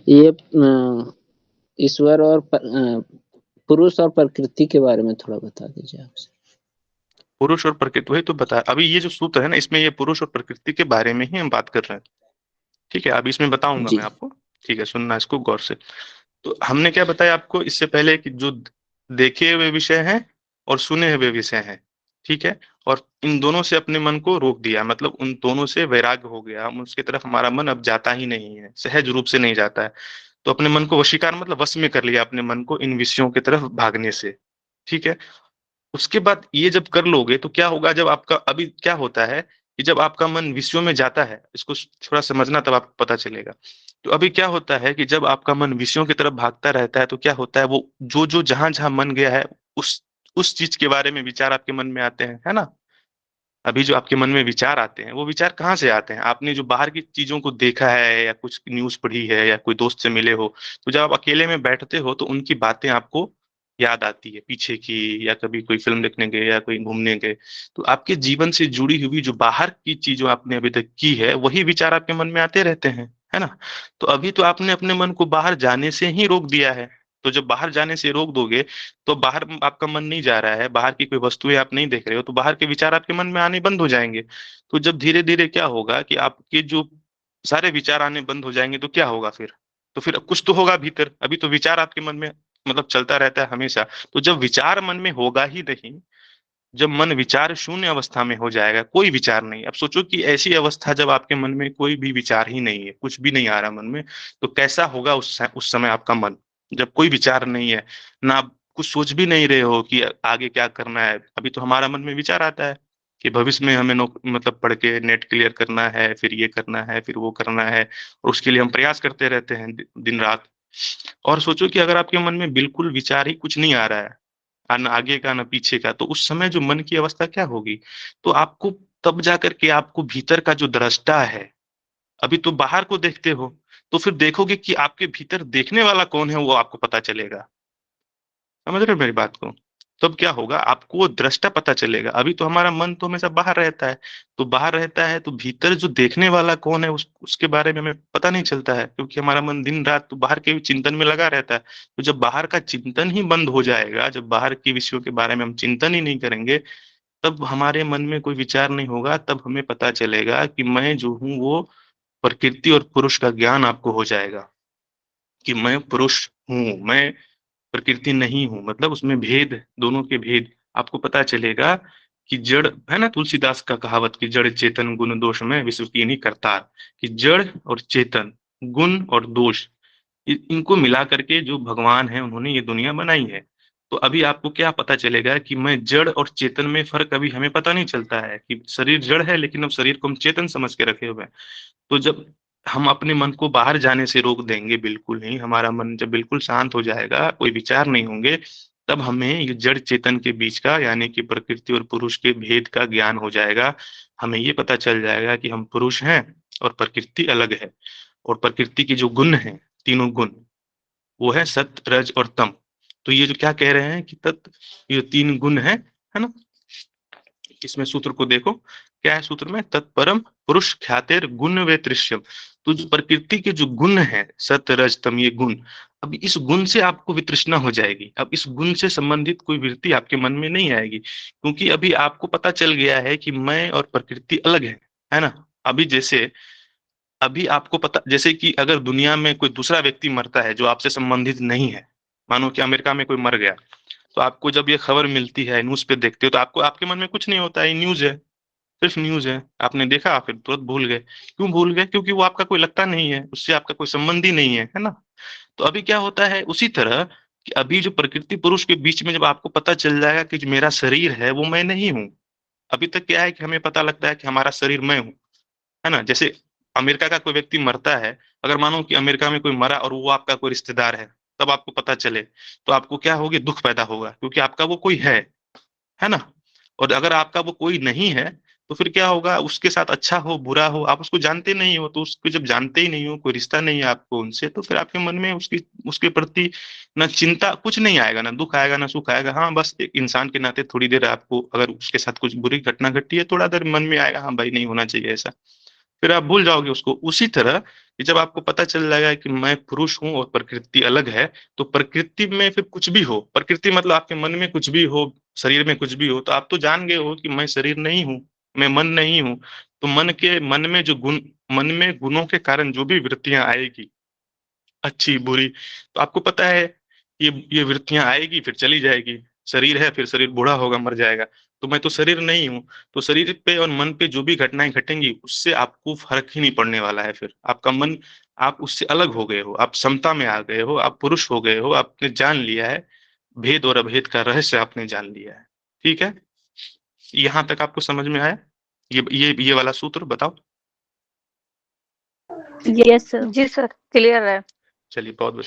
ये ईश्वर और पुरुष और प्रकृति के बारे में थोड़ा बता दीजिए आपसे। पुरुष और प्रकृति, वही तो बता, अभी ये जो सूत्र है ना इसमें ये पुरुष और प्रकृति के बारे में ही हम बात कर रहे हैं। ठीक है, अभी इसमें बताऊंगा जी मैं आपको। ठीक है, सुनना इसको गौर से। तो हमने क्या बताया आपको इससे पहले कि जो देखे हुए विषय हैं और सुने हुए विषय हैं, ठीक है, और इन दोनों से अपने मन को रोक दिया, मतलब उन दोनों से वैराग्य हो गया, हम उसकी तरफ हमारा मन अब जाता ही नहीं है, सहज रूप से नहीं जाता है। तो अपने मन को वशीकार, मतलब वश में कर लिया अपने मन को इन विषयों की तरफ भागने से। ठीक है, उसके बाद ये जब कर लोगे तो क्या होगा, जब आपका, अभी क्या होता है कि जब आपका मन विषयों में जाता है, इसको थोड़ा समझना तब आपको पता चलेगा। तो अभी क्या होता है कि जब आपका मन विषयों की तरफ भागता रहता है तो क्या होता है, वो जो जो जहां जहां मन गया है उस चीज के बारे में विचार आपके मन में आते हैं, है ना? अभी जो आपके मन में विचार आते हैं वो विचार कहाँ से आते हैं, आपने जो बाहर की चीजों को देखा है या कुछ न्यूज पढ़ी है या कोई दोस्त से मिले हो, तो जब आप अकेले में बैठते हो तो उनकी बातें आपको याद आती है पीछे की, या कभी कोई फिल्म देखने गए या कोई घूमने गए, तो आपके जीवन से जुड़ी हुई जो बाहर की चीजों आपने अभी तक की है वही विचार आपके मन में आते रहते हैं, है ना? तो अभी तो आपने अपने मन को बाहर जाने से ही रोक दिया है, तो जब बाहर जाने से रोक दोगे तो बाहर आपका मन नहीं जा रहा है, बाहर की कोई वस्तुएं आप नहीं देख रहे हो, तो बाहर के विचार आपके मन में आने बंद हो जाएंगे। तो जब धीरे धीरे क्या होगा कि आपके जो सारे विचार आने बंद हो जाएंगे तो क्या होगा फिर? तो फिर कुछ तो होगा भीतर, अभी तो विचार आपके मन में मतलब चलता रहता है हमेशा। तो जब विचार मन में होगा ही नहीं, जब मन विचार शून्य अवस्था में हो जाएगा, कोई विचार नहीं, अब सोचो कि ऐसी अवस्था जब आपके मन में कोई भी विचार ही नहीं है, कुछ भी नहीं आ रहा मन में, तो कैसा होगा उस समय आपका मन? जब कोई विचार नहीं है, ना आप कुछ सोच भी नहीं रहे हो कि आगे क्या करना है। अभी तो हमारा मन में विचार आता है कि भविष्य में हमें मतलब पढ़ के नेट क्लियर करना है, फिर ये करना है, फिर वो करना है, और उसके लिए हम प्रयास करते रहते हैं दिन रात। और सोचो कि अगर आपके मन में बिल्कुल विचार ही कुछ नहीं आ रहा है, न आगे का न पीछे का, तो उस समय जो मन की अवस्था क्या होगी? तो आपको तब जाकर के आपको भीतर का जो दृष्टा है, अभी तो बाहर को देखते हो, तो फिर देखोगे कि आपके भीतर देखने वाला कौन है वो आपको पता चलेगा। समझ रहे हो मेरी बात को? तब क्या होगा, आपको वो दृष्टा पता चलेगा। अभी तो हमारा मन तो हमेशा बाहर रहता है, तो बाहर रहता है तो भीतर जो देखने वाला कौन है उसके बारे में हमें पता नहीं चलता है, क्योंकि हमारा मन दिन रात तो बाहर के चिंतन में लगा रहता है। तो जब बाहर का चिंतन ही बंद हो जाएगा, जब बाहर के विषयों के बारे में हम चिंतन ही नहीं करेंगे, तब हमारे मन में कोई विचार नहीं होगा, तब हमें पता चलेगा कि मैं जो हूँ वो प्रकृति और पुरुष का ज्ञान आपको हो जाएगा कि मैं पुरुष हूँ, मैं प्रकृति नहीं हूँ। मतलब उसमें भेद, दोनों के भेद आपको पता चलेगा कि जड़ है ना, तुलसीदास का कहावत कि जड़ चेतन गुण दोष में विश्व की नहीं करतार, कि जड़ और चेतन, गुण और दोष, इनको मिला करके जो भगवान है उन्होंने ये दुनिया बनाई है। तो अभी आपको क्या पता चलेगा कि मैं जड़ और चेतन में फर्क अभी हमें पता नहीं चलता है, कि शरीर जड़ है लेकिन अब शरीर को हम चेतन समझ के रखे हुए हैं। तो जब हम अपने मन को बाहर जाने से रोक देंगे, बिल्कुल नहीं, हमारा मन जब बिल्कुल शांत हो जाएगा, कोई विचार नहीं होंगे, तब हमें ये जड़ चेतन के बीच का यानी कि प्रकृति और पुरुष के भेद का ज्ञान हो जाएगा। हमें ये पता चल जाएगा कि हम पुरुष हैं और प्रकृति अलग है। और प्रकृति के जो गुण हैं, तीनों गुण, वो है सत्य रज और तम। तो ये जो क्या कह रहे हैं कि ये तीन गुण है ना, इसमें सूत्र को देखो, क्या है सूत्र में, तत्परम पुरुष ख्यातेर गुण वे दृश्यम। तो जो प्रकृति के जो गुण है, सत्य रज तम, ये गुण, अब इस गुण से आपको वितृष्णा हो जाएगी। अब इस गुण से संबंधित कोई वृत्ति आपके मन में नहीं आएगी, क्योंकि अभी आपको पता चल गया है कि मैं और प्रकृति अलग है ना। अभी जैसे अभी आपको पता, जैसे कि अगर दुनिया में कोई दूसरा व्यक्ति मरता है जो आपसे संबंधित नहीं है, मानो कि अमेरिका में कोई मर गया, तो आपको जब ये खबर मिलती है, न्यूज पे देखते हो, तो आपको आपके मन में कुछ नहीं होता है, न्यूज है, सिर्फ न्यूज है, आपने देखा फिर तुरंत भूल गए। क्यों भूल गए? क्योंकि वो आपका कोई लगता नहीं है, उससे आपका कोई संबंध ही नहीं है ना। तो अभी क्या होता है उसी तरह कि अभी जो प्रकृति पुरुष के बीच में जब आपको पता चल जाएगा कि जो मेरा शरीर है वो मैं नहीं हूँ। अभी तक क्या है कि हमें पता लगता है कि हमारा शरीर मैं हूँ, है ना। जैसे अमेरिका का कोई व्यक्ति मरता है, अगर मानो कि अमेरिका में कोई मरा और वो आपका कोई रिश्तेदार है, तब आपको पता चले, तो आपको क्या होगी, दुख पैदा होगा, क्योंकि आपका वो कोई है ना। और अगर आपका वो कोई नहीं है, तो फिर क्या होगा, उसके साथ अच्छा हो बुरा हो, आप उसको जानते नहीं हो, तो उसको जब जानते ही नहीं हो, कोई रिश्ता नहीं है आपको उनसे, तो फिर आपके मन में उसकी उसके प्रति ना चिंता, कुछ नहीं आएगा, ना दुख आएगा ना सुख आएगा। हाँ, बस एक इंसान के नाते थोड़ी देर आपको, अगर उसके साथ कुछ बुरी घटना घटी है, थोड़ा देर मन में आएगा, हाँ भाई नहीं होना चाहिए ऐसा, फिर आप भूल जाओगे उसको। उसी तरह कि जब आपको पता चल जाएगा कि मैं पुरुष हूं और प्रकृति अलग है, तो प्रकृति में फिर कुछ भी हो, प्रकृति मतलब आपके मन में कुछ भी हो, शरीर में कुछ भी हो, तो आप तो जान गए हो कि मैं शरीर नहीं हूँ, मैं मन नहीं हूँ। तो मन में जो गुण, मन में गुणों के कारण जो भी वृत्तियां आएगी, अच्छी बुरी, तो आपको पता है ये वृत्तियां आएगी फिर चली जाएगी। शरीर है, फिर शरीर बूढ़ा होगा, मर जाएगा, तो मैं तो शरीर नहीं हूँ। तो शरीर पे और मन पे जो भी घटनाएं घटेंगी, उससे आपको फर्क ही नहीं पड़ने वाला है। फिर आपका मन, आप उससे अलग हो गए हो, आप समता में आ गए हो, आप पुरुष हो गए हो, आपने जान लिया है भेद और अभेद का रहस्य, आपने जान लिया है। ठीक है, यहाँ तक आपको समझ में आया ये वाला सूत्र? बताओ। Yes sir. जी सर, क्लियर है। चलिए, बहुत बहुत।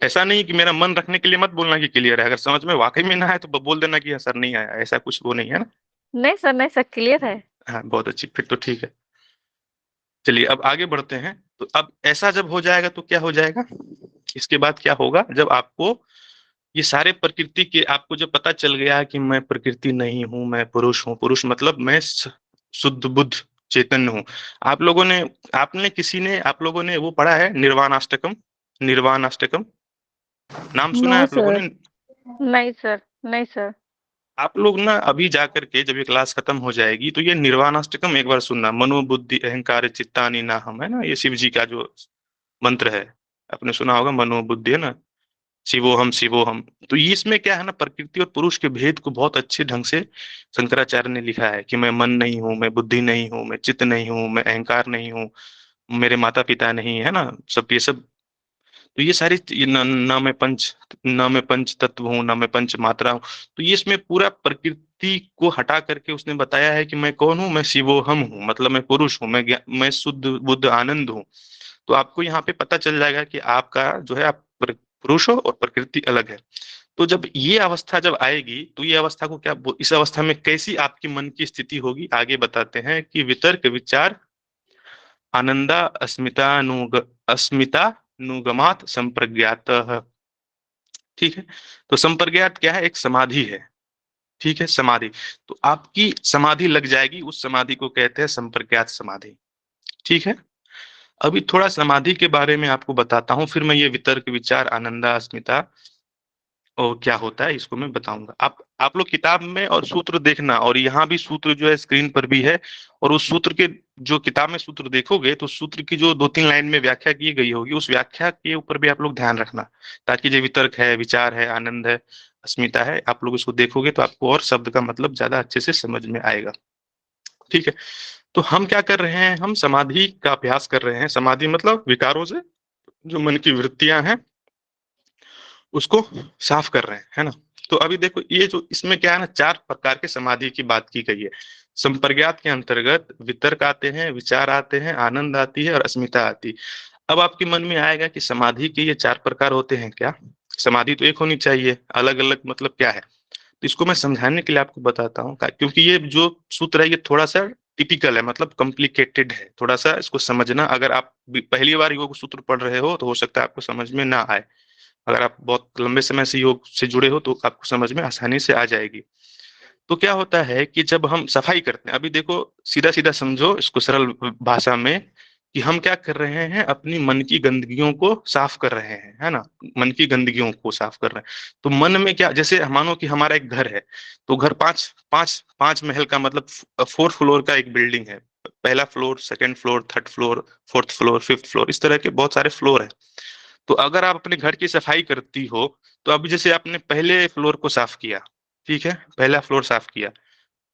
ऐसा नहीं कि मेरा मन रखने के लिए मत बोलना कि क्लियर है, अगर समझ में वाकई में ना है तो बोल देना कि सर नहीं आया, ऐसा कुछ वो नहीं है ना। नहीं सर, नहीं सर, क्लियर है। हाँ, बहुत अच्छी, फिर तो ठीक है। चलिए अब आगे बढ़ते हैं। तो अब ऐसा जब हो जाएगा तो क्या हो जाएगा, इसके बाद क्या होगा, जब आपको ये सारे प्रकृति के, आपको जब पता चल गया कि मैं प्रकृति नहीं हूं, मैं पुरुष हूँ, पुरुष मतलब मैं शुद्ध बुद्ध चेतन हूँ। आप लोगों ने, आप लोगों ने वो पढ़ा है निर्वाणाष्टकम? निर्वाणाष्टकम नाम सुना है नो आप लोगों सर। ने? नहीं सर, नहीं सर। आप लोग ना अभी जा करके जब ये क्लास खत्म हो जाएगी तो ये निर्वाणाष्टकम एक बार सुनना, मनोबुद्धि अहंकार चित्तानि नाहम, है ना, ये शिव जी का जो मंत्र है, आपने सुना होगा, मनोबुद्धि, है ना, शिवोहम शिवोहम। तो ये इसमें क्या है ना, प्रकृति और पुरुष के भेद को बहुत अच्छे ढंग से शंकराचार्य ने लिखा है कि मैं मन नहीं हूँ, मैं बुद्धि नहीं हूँ, मैं चित्त नहीं हूँ, मैं अहंकार नहीं हूँ, मेरे माता पिता नहीं, है ना, सब ये सब। तो ये सारी ना मैं पंच तत्व हूँ, ना मैं पंच मात्रा हूँ। तो ये इसमें पूरा प्रकृति को हटा करके उसने बताया है कि मैं कौन हूँ, मैं शिवोहम हूँ, मतलब मैं पुरुष हूँ, मैं शुद्ध बुद्ध आनंद हूँ। तो आपको यहाँ पे पता चल जाएगा कि आपका जो है, आप पुरुष हो और प्रकृति अलग है। तो जब ये अवस्था जब आएगी तो ये अवस्था को क्या इस अवस्था में कैसी आपकी मन की स्थिति होगी, आगे बताते हैं कि वितर्क विचार आनंदा अस्मितानुगमात संप्रज्ञात। ठीक है। तो संप्रज्ञात क्या है, एक समाधि है। ठीक है, समाधि। तो आपकी समाधि लग जाएगी, उस समाधि को कहते हैं संप्रज्ञात समाधि। ठीक है। अभी थोड़ा समाधि के बारे में आपको बताता हूँ, फिर मैं ये वितर्क विचार आनंदा अस्मिता और क्या होता है इसको मैं बताऊंगा। आप लोग किताब में और सूत्र देखना, और यहाँ भी सूत्र जो है स्क्रीन पर भी है, और उस सूत्र के जो किताब में सूत्र देखोगे तो सूत्र की जो 2-3 लाइन में व्याख्या की गई होगी, उस व्याख्या के ऊपर भी आप लोग ध्यान रखना, ताकि जो वितर्क है, विचार है, आनंद है, अस्मिता है, आप लोग इसको देखोगे तो आपको और शब्द का मतलब ज्यादा अच्छे से समझ में आएगा। ठीक है। तो हम क्या कर रहे हैं, हम समाधि का अभ्यास कर रहे हैं। समाधि मतलब विकारों से जो मन की वृत्तियां हैं उसको साफ कर रहे हैं, है ना। तो अभी देखो, ये जो इसमें क्या है ना, 4 प्रकार के समाधि की बात की गई है। संप्रज्ञात के अंतर्गत वितर्क आते हैं, विचार आते हैं, आनंद आती है और अस्मिता आती है। अब आपके मन में आएगा कि समाधि के ये 4 प्रकार होते हैं क्या? समाधि तो एक होनी चाहिए, अलग अलग मतलब क्या है? तो इसको मैं समझाने के लिए आपको बताता हूँ, क्योंकि ये जो सूत्र है ये थोड़ा सा टिपिकल है, मतलब कॉम्प्लिकेटेड है, थोड़ा सा इसको समझना। अगर आप पहली बार योग सूत्र पढ़ रहे हो तो हो सकता है आपको समझ में ना आए, अगर आप बहुत लंबे समय से योग से जुड़े हो तो आपको समझ में आसानी से आ जाएगी। तो क्या होता है कि जब हम सफाई करते हैं, अभी देखो, सीधा सीधा समझो इसको सरल भाषा में, कि हम क्या कर रहे हैं, अपनी मन की गंदगियों को साफ कर रहे हैं, है ना, मन की गंदगियों को साफ कर रहे हैं। तो मन में क्या, जैसे मानो कि हमारा एक घर है, तो घर पांच पांच पांच महल का मतलब 4 फ्लोर का एक बिल्डिंग है। पहला floor, second floor, third floor, fourth floor, fifth floor, इस तरह के बहुत सारे फ्लोर है। तो अगर आप अपने घर की सफाई करती हो, तो अभी जैसे आपने पहले फ्लोर को साफ किया, ठीक है, पहला फ्लोर साफ किया,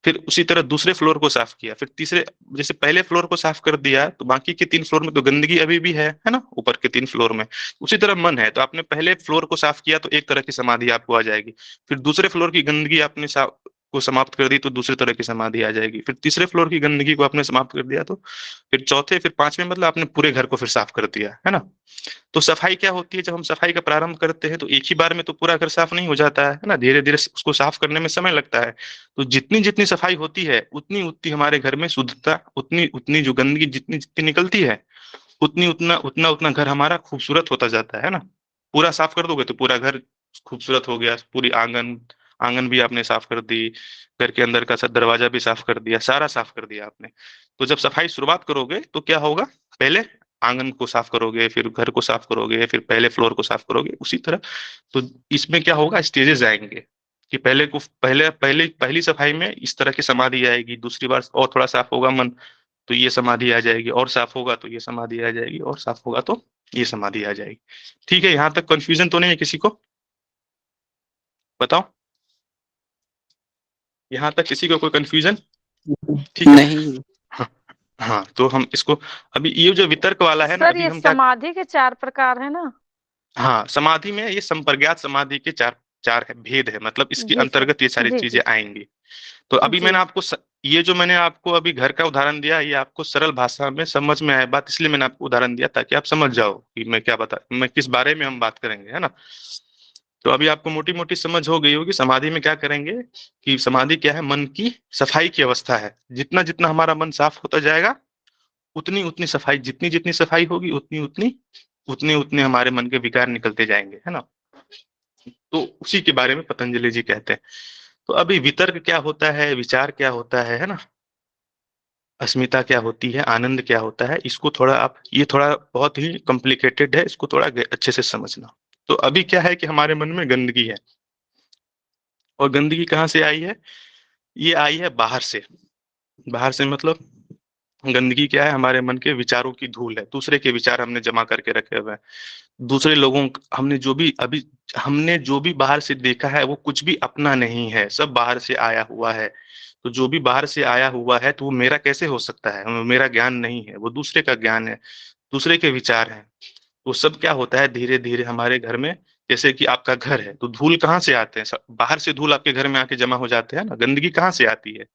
फिर उसी तरह दूसरे फ्लोर को साफ किया, फिर तीसरे, जैसे पहले फ्लोर को साफ कर दिया तो बाकी के 3 फ्लोर में तो गंदगी अभी भी है ना, ऊपर के 3 फ्लोर में। उसी तरह मन है, तो आपने पहले फ्लोर को साफ किया तो एक तरह की समाधि आपको आ जाएगी, फिर दूसरे फ्लोर की गंदगी आपने साफ को समाप्त कर दी तो दूसरे तरह की समाधि आ जाएगी, फिर तीसरे फ्लोर की गंदगी को आपने समाप्त कर दिया तो फिर चौथे, फिर पांचवें, मतलब आपने पूरे घर को फिर साफ कर दिया, है ना। तो सफाई क्या होती है, जब हम सफाई का प्रारंभ करते हैं तो एक ही बार में तो पूरा घर साफ नहीं हो जाता है ना, धीरे धीरे उसको साफ करने में समय लगता है। तो जितनी जितनी सफाई होती है उतनी उतनी हमारे घर में शुद्धता, उतनी उतनी जो गंदगी जितनी जितनी निकलती है, उतनी उतना उतना उतना घर हमारा खूबसूरत होता जाता है ना। पूरा साफ कर दोगे तो पूरा घर खूबसूरत हो गया, पूरी आंगन आंगन भी आपने साफ कर दी, घर के अंदर का दरवाजा भी साफ कर दिया, सारा साफ कर दिया आपने। तो जब सफाई शुरुआत करोगे तो क्या होगा, पहले आंगन को साफ करोगे, फिर घर को साफ करोगे, फिर पहले फ्लोर को साफ करोगे, उसी तरह। तो इसमें क्या होगा, स्टेजेस आएंगे, कि पहले पहली सफाई में इस तरह की समाधि आएगी, दूसरी बार और थोड़ा साफ होगा मन तो ये समाधि आ जाएगी, और साफ होगा तो ये समाधि आ जाएगी, और साफ होगा तो ये समाधि आ जाएगी। ठीक है, यहां तक कंफ्यूजन तो नहीं है किसी को? बताओ, यहां तक किसी को कोई कंफ्यूजन? ठीक है। नहीं। हाँ, हाँ, तो हम इसको, अभी ये जो वितर्क वाला है ना, सर अभी ये हम क्या, समाधि के 4 प्रकार है ना? हाँ, समाधि में ये संप्रज्ञात समाधि के 4 4 है, भेद है, मतलब इसके जी सर। अंतर्गत ये सारी जी चीजें जी। आएंगी। तो अभी जी। मैंने आपको ये जो मैंने आपको अभी घर का उदाहरण दिया, ये आपको सरल भाषा में समझ में आए बात, इसलिए मैंने आपको उदाहरण दिया ताकि आप समझ जाओ कि मैं किस बारे में हम बात करेंगे, है ना। तो अभी आपको मोटी मोटी समझ हो गई होगी समाधि में क्या करेंगे, कि समाधि क्या है, मन की सफाई की अवस्था है। जितना जितना हमारा मन साफ होता जाएगा, उतनी उतनी सफाई, जितनी जितनी सफाई होगी उतनी उतनी उतने उतने हमारे मन के विकार निकलते जाएंगे, है ना। तो उसी के बारे में पतंजलि जी कहते हैं। तो अभी वितर्क क्या होता है, विचार क्या होता है ना, अस्मिता क्या होती है, आनंद क्या होता है, इसको थोड़ा आप, ये थोड़ा बहुत ही कॉम्प्लिकेटेड है, इसको थोड़ा अच्छे से समझना। तो अभी क्या है कि हमारे मन में गंदगी है, और गंदगी कहाँ से आई है? ये आई है बाहर से। बाहर से मतलब गंदगी क्या है? हमारे मन के विचारों की धूल है, दूसरे के विचार हमने जमा करके रखे हुए हैं। दूसरे लोगों हमने जो भी बाहर से देखा है वो कुछ भी अपना नहीं है, सब बाहर से आया हुआ है। तो जो भी बाहर से आया हुआ है तो वो मेरा कैसे हो सकता है? वो मेरा ज्ञान नहीं है, वो दूसरे का ज्ञान है, दूसरे के विचार हैं। वो सब क्या होता है धीरे धीरे हमारे घर में, जैसे कि आपका घर है तो धूल कहाँ से आते हैं? बाहर से धूल आपके घर में आके जमा हो जाते हैं ना। गंदगी कहाँ से आती है?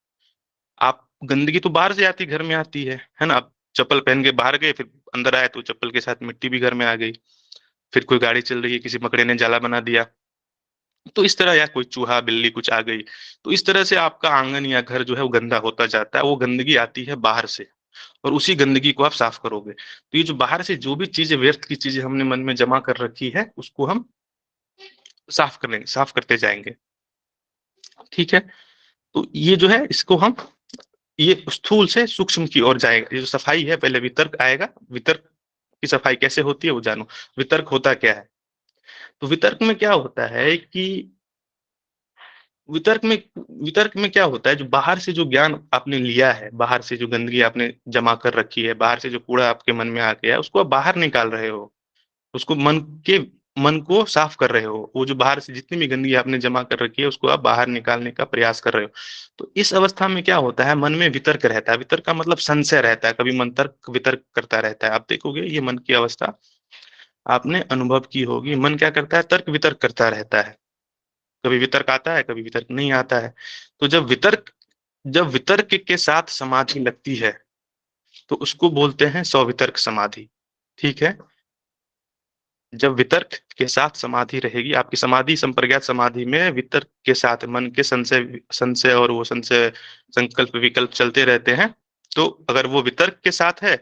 आप गंदगी तो बाहर से आती, घर में आती है ना। आप चप्पल पहन के बाहर गए, फिर अंदर आए तो चप्पल के साथ मिट्टी भी घर में आ गई। फिर कोई गाड़ी चल रही है, किसी मकड़े ने जाला बना दिया, तो इस तरह, या कोई चूहा बिल्ली कुछ आ गई, तो इस तरह से आपका आंगन या घर जो है वो गंदा होता जाता है। वो गंदगी आती है बाहर से, और उसी गंदगी को आप साफ करोगे। तो ये जो बाहर से जो भी चीजें, व्यर्थ की चीजें हमने मन में जमा कर रखी है, उसको हम साफ कर लेंगे, साफ करते जाएंगे। ठीक है। तो ये जो है इसको हम, ये स्थूल से सूक्ष्म की ओर जाएगा। ये जो सफाई है, पहले वितर्क आएगा। वितर्क की सफाई कैसे होती है वो जानो। वितर्क होता क्या है? तो वितर्क में क्या होता है कि वितर्क में वितर्क में क्या होता है, जो बाहर से जो ज्ञान आपने लिया है, बाहर से जो गंदगी आपने जमा कर रखी है, बाहर से जो कूड़ा आपके मन में आ गया है, उसको आप बाहर निकाल रहे हो। उसको मन को साफ कर रहे हो। वो जो बाहर से जितनी भी गंदगी आपने जमा कर रखी है उसको आप बाहर निकालने का प्रयास कर रहे हो। तो इस अवस्था में क्या होता है, मन में वितर्क रहता है। वितर्क का मतलब संशय रहता है, कभी मन तर्क वितर्क करता रहता है। आप देखोगे ये मन की अवस्था आपने अनुभव की होगी। मन क्या करता है? तर्क वितर्क करता रहता है। कभी वितर्क आता है, कभी वितर्क नहीं आता है। तो जब वितर्क के साथ समाधि लगती है तो उसको बोलते हैं सवितर्क समाधि। ठीक है। जब वितर्क के साथ समाधि रहेगी, आपकी समाधि संप्रज्ञात समाधि में वितर्क के साथ मन के संशय संशय और वो संशय संकल्प विकल्प चलते रहते हैं। तो अगर वो वितर्क के साथ है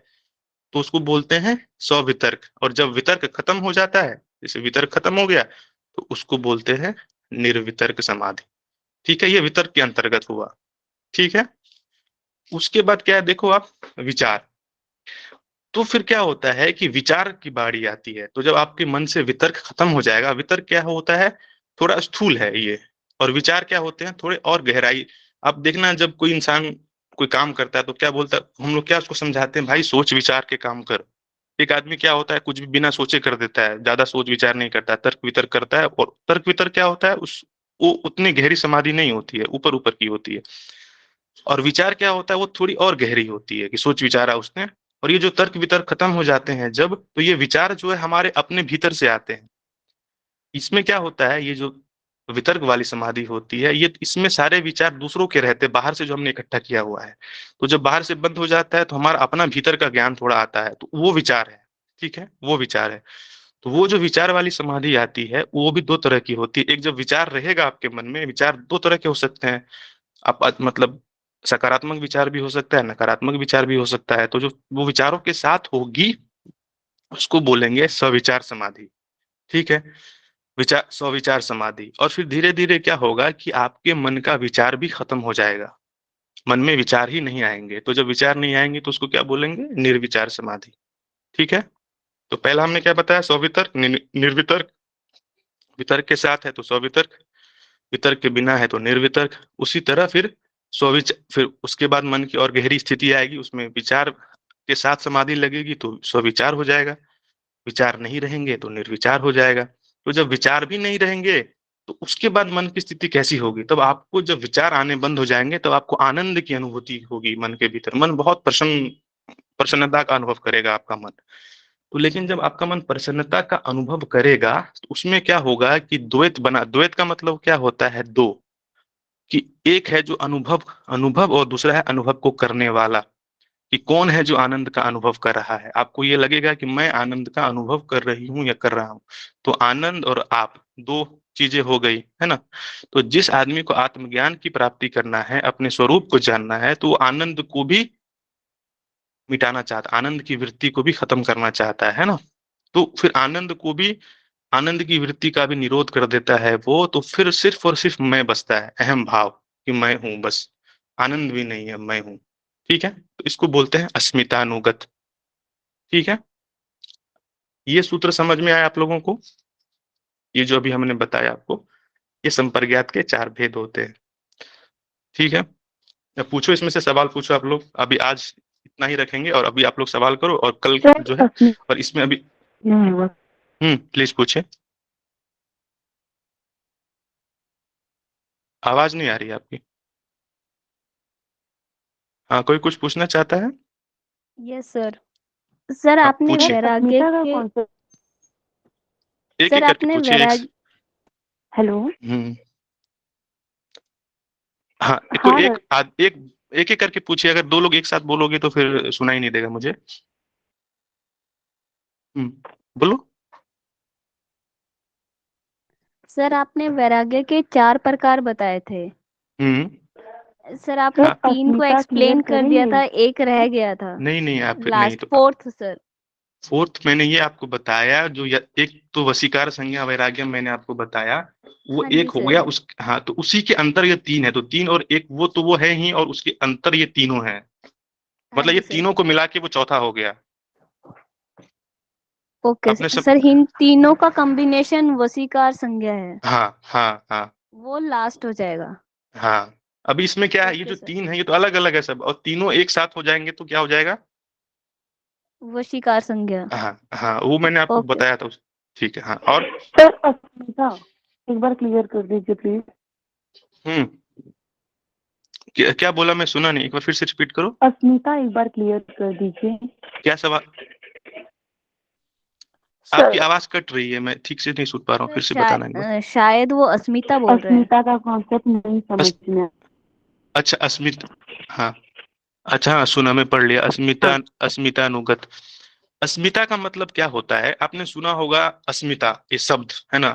तो उसको बोलते हैं सवितर्क। और जब वितर्क खत्म हो जाता है, जैसे वितर्क खत्म हो गया, तो उसको बोलते हैं निर्वितर्क समाधि। ठीक है, ये वितर्क के अंतर्गत हुआ। ठीक है। उसके बाद क्या है, देखो आप, विचार। तो फिर क्या होता है कि विचार की बारी आती है। तो जब आपके मन से वितर्क खत्म हो जाएगा, वितर्क क्या होता है, थोड़ा स्थूल है ये, और विचार क्या होते हैं, थोड़े और गहराई। आप देखना, जब कोई इंसान कोई काम करता है तो क्या बोलता है, हम लोग क्या उसको समझाते हैं, भाई सोच विचार के काम कर। एक आदमी क्या होता है, कुछ भी बिना सोचे कर देता है, ज्यादा सोच विचार नहीं करता, तर्क वितर्क करता है। और तर्क वितर्क क्या होता है, उस वो उतनी गहरी समाधि नहीं होती है, ऊपर ऊपर की होती है। और विचार क्या होता है, वो थोड़ी और गहरी होती है, कि सोच विचारा उसने। और ये जो तर्क वितर्क खत्म हो जाते हैं जब, तो ये विचार जो है हमारे अपने भीतर से आते हैं। इसमें क्या होता है, ये जो वितर्क वाली समाधि होती है, ये इसमें सारे विचार दूसरों के रहते हैं, बाहर से जो हमने इकट्ठा किया हुआ है। तो जब बाहर से बंद हो जाता है तो हमारा अपना भीतर का ज्ञान थोड़ा आता है, तो वो विचार है। ठीक है, वो विचार है। तो वो जो विचार वाली समाधि आती है वो भी दो तरह की होती है। एक, जब विचार रहेगा आपके मन में, विचार दो तरह के हो सकते हैं। आप मतलब सकारात्मक विचार भी हो सकता है, नकारात्मक विचार भी हो सकता है। तो जो वो विचारों के साथ होगी उसको बोलेंगे सविचार समाधि। ठीक है, विचार स्वविचार समाधि। और फिर धीरे धीरे क्या होगा कि आपके मन का विचार भी खत्म हो जाएगा, मन में विचार ही नहीं आएंगे। तो जब विचार नहीं आएंगे तो उसको क्या बोलेंगे, निर्विचार समाधि। ठीक है। तो पहला हमने क्या बताया, सवितर्क, निर्वितर्क। वितर्क के साथ है तो सवितर्क, वितर्क के बिना है तो निर्वितर्क। उसी तरह फिर उसके बाद मन की और गहरी स्थिति आएगी, उसमें विचार के साथ समाधि लगेगी तो स्वविचार हो जाएगा। विचार नहीं रहेंगे तो निर्विचार हो जाएगा। तो जब विचार भी नहीं रहेंगे तो उसके बाद मन की स्थिति कैसी होगी, तब आपको जब विचार आने बंद हो जाएंगे तब आपको आनंद की अनुभूति होगी मन के भीतर। मन बहुत प्रसन्नता का अनुभव करेगा आपका मन। तो लेकिन जब आपका मन प्रसन्नता का अनुभव करेगा तो उसमें क्या होगा कि द्वैत का मतलब क्या होता है, दो। कि एक है जो अनुभव अनुभव और दूसरा है अनुभव को करने वाला। कि कौन है जो आनंद का अनुभव कर रहा है। आपको ये लगेगा कि मैं आनंद का अनुभव कर रही हूँ या कर रहा हूँ। तो आनंद और आप, दो चीजें हो गई है ना। तो जिस आदमी को आत्मज्ञान की प्राप्ति करना है, अपने स्वरूप को जानना है, तो वो आनंद को भी मिटाना चाहता, आनंद की वृत्ति को भी खत्म करना चाहता है ना। तो फिर आनंद की वृत्ति का भी निरोध कर देता है वो। तो फिर सिर्फ और सिर्फ मैं बसता है, अहम भाव, कि मैं हूं बस। आनंद भी नहीं है, मैं हूं। ठीक है, तो इसको बोलते हैं अस्मितानुगत। ठीक है, ये सूत्र समझ में आया आप लोगों को? ये जो अभी हमने बताया आपको, ये संप्रज्ञात के 4 भेद होते हैं। ठीक है, अब पूछो, इसमें से सवाल पूछो आप लोग। अभी आज इतना ही रखेंगे और अभी आप लोग सवाल करो, और कल जो है, और इसमें अभी प्लीज पूछे। आवाज नहीं आ रही है आपकी। हाँ, कोई कुछ पूछना चाहता है? Yes sir. सर हाँ, आपने पूछिए। वैराग्य के एक सर एक करके आपने पूछिए। वैराग्य हेलो। हाँ, हाँ कोई एक एक करके पूछिए। अगर 2 लोग एक साथ बोलोगे तो फिर सुनाई नहीं देगा मुझे। बोलो। सर आपने वैराग्य के 4 प्रकार बताए थे। सर आपने हाँ। 3 को एक्सप्लेन कर दिया था, एक रह गया था, नहीं नहीं, आप नहीं लास्ट तो 4th सर। 4th मैंने ये आपको बताया, जो एक तो वशीकार संज्ञा वैराग्यम मैंने आपको बताया, वो हाँ एक जी हो गया। सर। उस हाँ, तो उसी के अंदर ये 3 है, तो 3 और 1 वो तो वो है ही, और उसके अंतर ये तीनों हैं, हाँ मतलब ये जी सर। तीनों को मिला के वो चौथा हो गया। ओके आपने सब। सर, इन तीनों का कॉम्बिनेशन वशीकार संज्ञा है, हाँ हाँ हाँ वो लास्ट हो जाएगा। हाँ। अभी इसमें क्या है, ये ओके जो सर। 3 है ये तो अलग अलग है सब, और तीनों एक साथ हो जाएंगे तो क्या हो जाएगा? वशीकार संज्ञा। हाँ हाँ, वो मैंने आपको ओके। बताया था ठीक है। हाँ, और सर अस्मिता एक बार क्लियर कर दीजिए प्लीज। हम्म क्या बोला, मैं सुना नहीं, एक बार फिर से रिपीट करो। अस्मिता एक बार क्लियर कर दीजिए। क्या सवाल? आपकी सर आवाज कट रही है, मैं ठीक से नहीं सुन पा रहा हूँ, फिर से बताना एक बार। शायद वो अस्मिता बोल रहे हैं। अस्मिता का कॉन्सेप्ट नहीं समझ में। अच्छा, अस्मिता। हाँ, अच्छा, हाँ सुना, मैं पढ़ लिया। अस्मिता, अस्मितानुगत। अस्मिता का मतलब क्या होता है? आपने सुना होगा अस्मिता, ये शब्द है ना,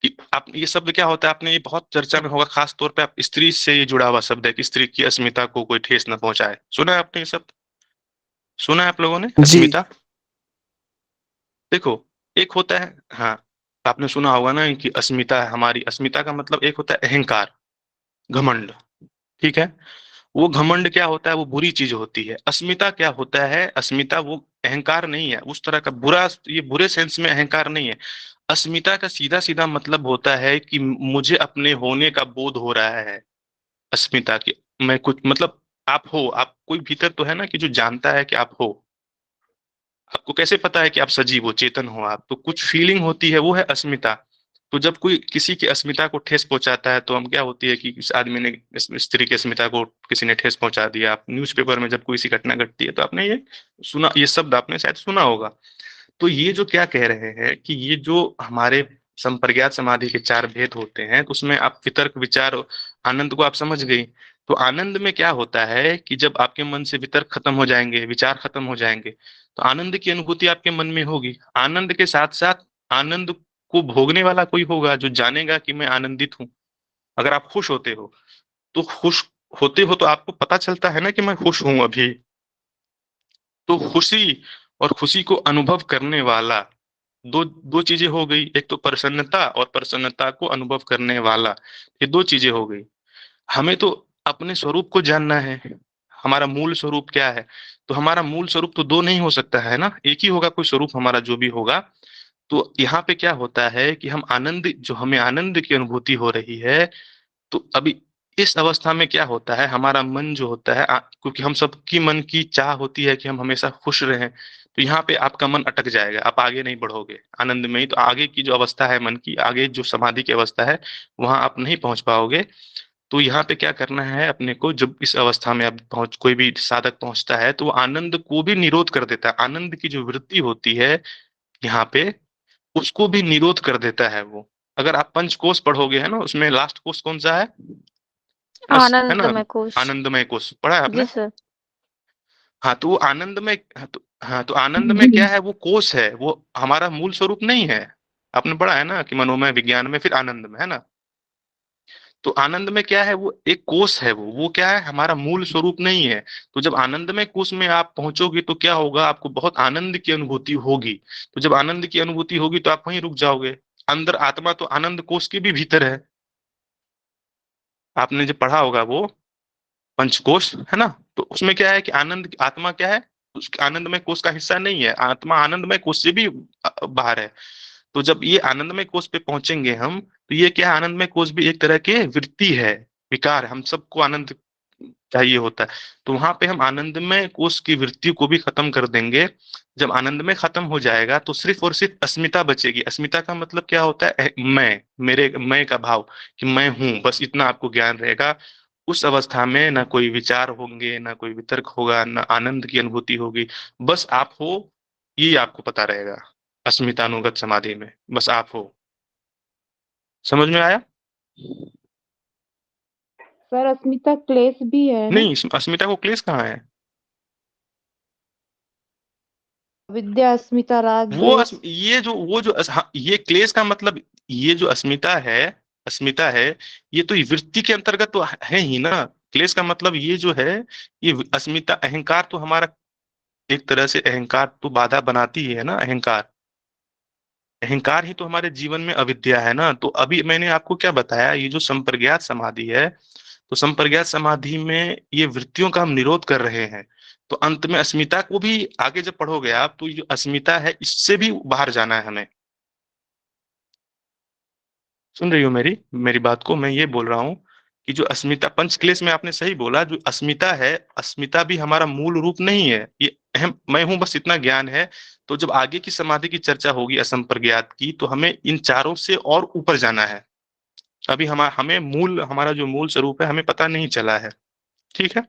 कि आप ये शब्द क्या होता है, आपने ये बहुत चर्चा में होगा, खास तौर पे आप स्त्री से ये जुड़ा हुआ शब्द है कि स्त्री की अस्मिता को कोई ठेस न पहुंचाए। सुना है आपने ये शब्द? सुना है आप लोगों ने जी। अस्मिता? देखो, एक होता है, हाँ, आपने सुना होगा ना कि अस्मिता है हमारी। अस्मिता का मतलब एक होता है अहंकार, घमंड। ठीक है, वो घमंड क्या होता है, वो बुरी चीज होती है। अस्मिता क्या होता है? अस्मिता वो अहंकार नहीं है, उस तरह का बुरा, ये बुरे सेंस में अहंकार नहीं है। अस्मिता का सीधा सीधा मतलब होता है कि मुझे अपने होने का बोध हो रहा है। अस्मिता की, मैं कुछ मतलब, आप हो, आप कोई भीतर तो है ना कि जो जानता है कि आप हो। आपको कैसे पता है कि आप सजीव हो, चेतन हो? आप तो कुछ फीलिंग होती है, वो है अस्मिता। तो जब कोई किसी की अस्मिता को ठेस पहुंचाता है तो हम क्या होती है कि इस आदमी ने, इस स्त्री की अस्मिता को किसी ने ठेस पहुंचा दिया। आप न्यूज़पेपर में जब कोई सी घटना घटती है तो आपने ये सुना, ये शब्द आपने शायद सुना होगा। तो ये जो क्या कह रहे हैं कि ये जो हमारे संप्रज्ञात समाधि के 4 भेद होते हैं, तो उसमें आप वितर्क, विचार, आनंद को आप समझ गई। तो आनंद में क्या होता है कि जब आपके मन से वितर्क खत्म हो जाएंगे, विचार खत्म हो जाएंगे, तो आनंद की अनुभूति आपके मन में होगी। आनंद के साथ साथ आनंद को भोगने वाला कोई होगा जो जानेगा कि मैं आनंदित हूँ। अगर आप खुश होते हो, तो खुश होते हो तो आपको पता चलता है ना कि मैं खुश हूं अभी। तो खुशी और खुशी को अनुभव करने वाला, दो दो चीजें हो गई। एक तो प्रसन्नता, और प्रसन्नता को अनुभव करने वाला, ये 2 चीजें हो गई। हमें तो अपने स्वरूप को जानना है, हमारा मूल स्वरूप क्या है। तो हमारा मूल स्वरूप तो 2 नहीं हो सकता है ना, एक ही होगा कोई स्वरूप हमारा जो भी होगा। तो यहाँ पे क्या होता है कि हम आनंद, जो हमें आनंद की अनुभूति हो रही है, तो अभी इस अवस्था में क्या होता है, हमारा मन जो होता है, क्योंकि हम सबकी मन की चाह होती है कि हम हमेशा खुश रहें, तो यहाँ पे आपका मन अटक जाएगा, आप आगे नहीं बढ़ोगे आनंद में ही। तो आगे की जो अवस्था है मन की, आगे जो समाधि की अवस्था है, वहां आप नहीं पहुंच पाओगे। तो यहाँ पे क्या करना है अपने को, जब इस अवस्था में आप पहुंच, कोई भी साधक पहुंचता है तो वो आनंद को भी निरोध कर देता है। आनंद की जो वृत्ति होती है यहाँ पे, उसको भी निरोध कर देता है वो। अगर आप पंचकोश पढ़ोगे है ना, उसमें लास्ट कोश कौन सा है? है ना, आनंदमय कोश। आनंदमय कोश पढ़ा है आपने? जी सर। हाँ, तो वो आनंद में, हाँ, तो आनंद में क्या है, वो कोश है, वो हमारा मूल स्वरूप नहीं है। आपने पढ़ा है ना कि मनोमय विज्ञान में, फिर आनंद में, है ना। तो आनंद में क्या है, वो एक कोश है, वो क्या है, हमारा मूल स्वरूप नहीं है। तो जब आनंदमय कोश में आप पहुंचोगे तो क्या होगा, आपको बहुत आनंद की अनुभूति होगी। तो जब आनंद की अनुभूति होगी तो आप वहीं रुक जाओगे। अंदर आत्मा तो आनंद कोश के भी भीतर है। आपने जो पढ़ा होगा वो पंचकोश, है ना, तो उसमें क्या है कि आनंद, आत्मा क्या है, उस आनंदमय कोश का हिस्सा नहीं है। आत्मा आनंदमय कोश से भी बाहर है। तो जब ये आनंदमय कोष पे पहुंचेंगे हम, तो ये क्या है, आनंदमय कोष भी एक तरह के वृत्ति है, विकार है, हम सबको आनंद चाहिए होता है। तो वहां पे हम आनंदमय कोष की वृत्ति को भी खत्म कर देंगे। जब आनंदमय खत्म हो जाएगा तो सिर्फ और सिर्फ अस्मिता बचेगी। अस्मिता का मतलब क्या होता है, मैं, मेरे, मैं का भाव, कि मैं हूं, बस इतना आपको ज्ञान रहेगा। उस अवस्था में ना कोई विचार होंगे, ना कोई वितर्क होगा, ना आनंद की अनुभूति होगी, बस आप हो, ये आपको पता रहेगा। अस्मितानुगत समाधि में बस आप हो। समझ में आया? सर अस्मिता क्लेश भी है ना? नहीं, अस्मिता को क्लेश कहाँ है? विद्या अस्मिता राग वो द्वेष। ये जो वो जो हाँ, ये क्लेश का मतलब, ये जो अस्मिता है, अस्मिता है, ये तो वृत्ति के अंतर्गत तो है ही ना। क्लेश का मतलब ये जो है, ये अस्मिता, अहंकार तो हमारा, एक तरह से अहंकार तो बाधा बनाती ही है ना। अहंकार, अहंकार ही तो हमारे जीवन में अविद्या है ना। तो अभी मैंने आपको क्या बताया, ये जो संप्रज्ञात समाधि है, तो संप्रज्ञात समाधि में ये वृत्तियों का हम निरोध कर रहे हैं। तो अंत में अस्मिता को भी आगे जब पढ़ोगे आप, तो ये जो अस्मिता है, इससे भी बाहर जाना है हमें। सुन रही हो मेरी मेरी बात को? मैं ये बोल रहा हूँ कि जो अस्मिता, पंच क्लेश में आपने सही बोला, जो अस्मिता है, अस्मिता भी हमारा मूल रूप नहीं है। ये अहम मैं हूं, बस इतना ज्ञान है। तो जब आगे की समाधि की चर्चा होगी असंप्रज्ञात की, तो हमें इन चारों से और ऊपर जाना है। अभी हमें मूल, हमारा जो मूल स्वरूप है, हमें पता नहीं चला है। ठीक है?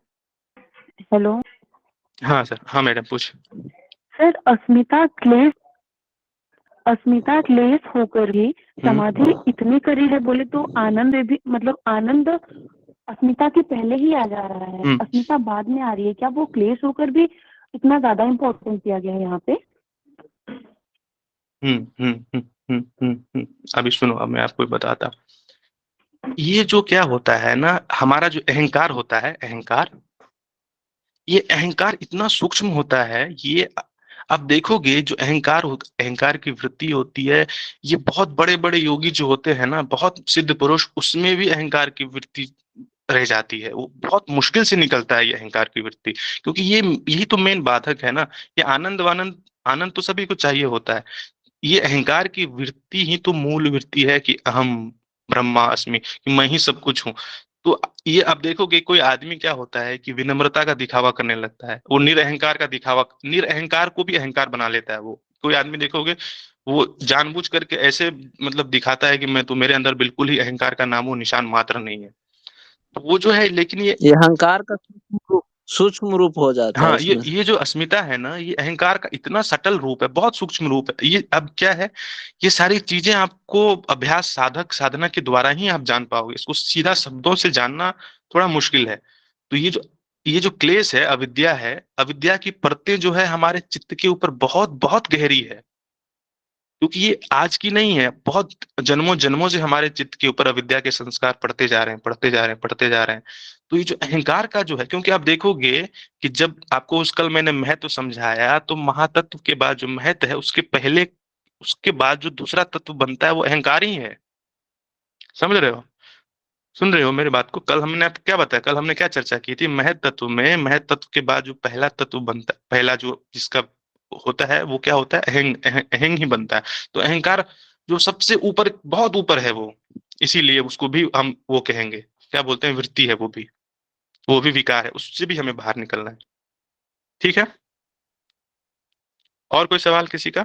हेलो हाँ सर, हाँ मैडम, पूछ। सर, अस्मिता क्लेश होकर भी समाधि इतनी करीब है, बोले तो आनंद भी, मतलब आनंद अस्मिता के पहले ही आ जा रहा है, अस्मिता बाद में आ रही है। क्या वो क्लेश होकर भी इतना ज्यादा इम्पोर्टेंस दिया गया है यहाँ पे? अभी सुनो, अब मैं आपको बताता। ये जो क्या होता है ना, हमारा जो अहंकार होता है, अहंकार, ये अहंकार इतना सूक्ष्म होता है। ये आप देखोगे, जो अहंकार की वृत्ति होती है, ये बहुत बड़े बड़े योगी जो होते हैं ना, बहुत सिद्ध पुरुष, उसमें भी अहंकार की वृत्ति रह जाती है। वो बहुत मुश्किल से निकलता है ये अहंकार की वृत्ति, क्योंकि ये यही तो मेन बाधक है ना। ये आनंद वानंद, आनंद तो सभी को चाहिए होता है। ये अहंकार की वृत्ति ही तो मूल वृत्ति है कि अहम ब्रह्मास्मि, कि मैं ही सब कुछ हूँ। तो ये आप देखोगे, कोई आदमी क्या होता है कि विनम्रता का दिखावा करने लगता है, वो निरअहकार का दिखावा, निरअहकार को भी अहंकार बना लेता है। वो कोई आदमी देखोगे, वो जानबूझ करके ऐसे मतलब दिखाता है कि मैं तो, मेरे अंदर बिल्कुल ही अहंकार का नामो निशान मात्र नहीं है। तो वो जो है, लेकिन ये अहंकार का सूक्ष्म रूप हो जाता है हाँ, उसमें। ये जो अस्मिता है ना, ये अहंकार का इतना सटल रूप है, बहुत सूक्ष्म रूप है। ये अब क्या है, ये सारी चीजें आपको अभ्यास, साधक साधना के द्वारा ही आप जान पाओगे। इसको सीधा शब्दों से जानना थोड़ा मुश्किल है। तो ये जो क्लेश है, अविद्या है, अविद्या की परतें जो है हमारे चित्त के ऊपर बहुत बहुत गहरी है। क्योंकि ये आज की नहीं है, बहुत जन्मों जन्मों से हमारे चित्त के ऊपर अविद्या के संस्कार पड़ते जा रहे हैं, पड़ते जा रहे हैं, पड़ते जा रहे हैं। तो ये जो अहंकार का जो है, क्योंकि आप देखोगे कि जब आपको कल मैंने महत्व समझाया, तो महातत्व के बाद जो महत्व है, उसके पहले, उसके बाद जो दूसरा तत्व बनता है, वो अहंकार ही है। समझ रहे हो? सुन रहे हो मेरी बात को? कल हमने आपको क्या बताया, कल हमने क्या चर्चा की थी, महत तत्व में, महत तत्व के बाद जो पहला तत्व बनता है, पहला जो जिसका होता है, वो क्या होता है, अहंग, अहंग ही बनता है। तो अहंकार जो सबसे ऊपर, बहुत ऊपर है वो, इसीलिए उसको भी हम वो कहेंगे, क्या बोलते हैं, वृत्ति है वो भी विकार है, उससे भी हमें बाहर निकलना है। ठीक है? और कोई सवाल किसी का?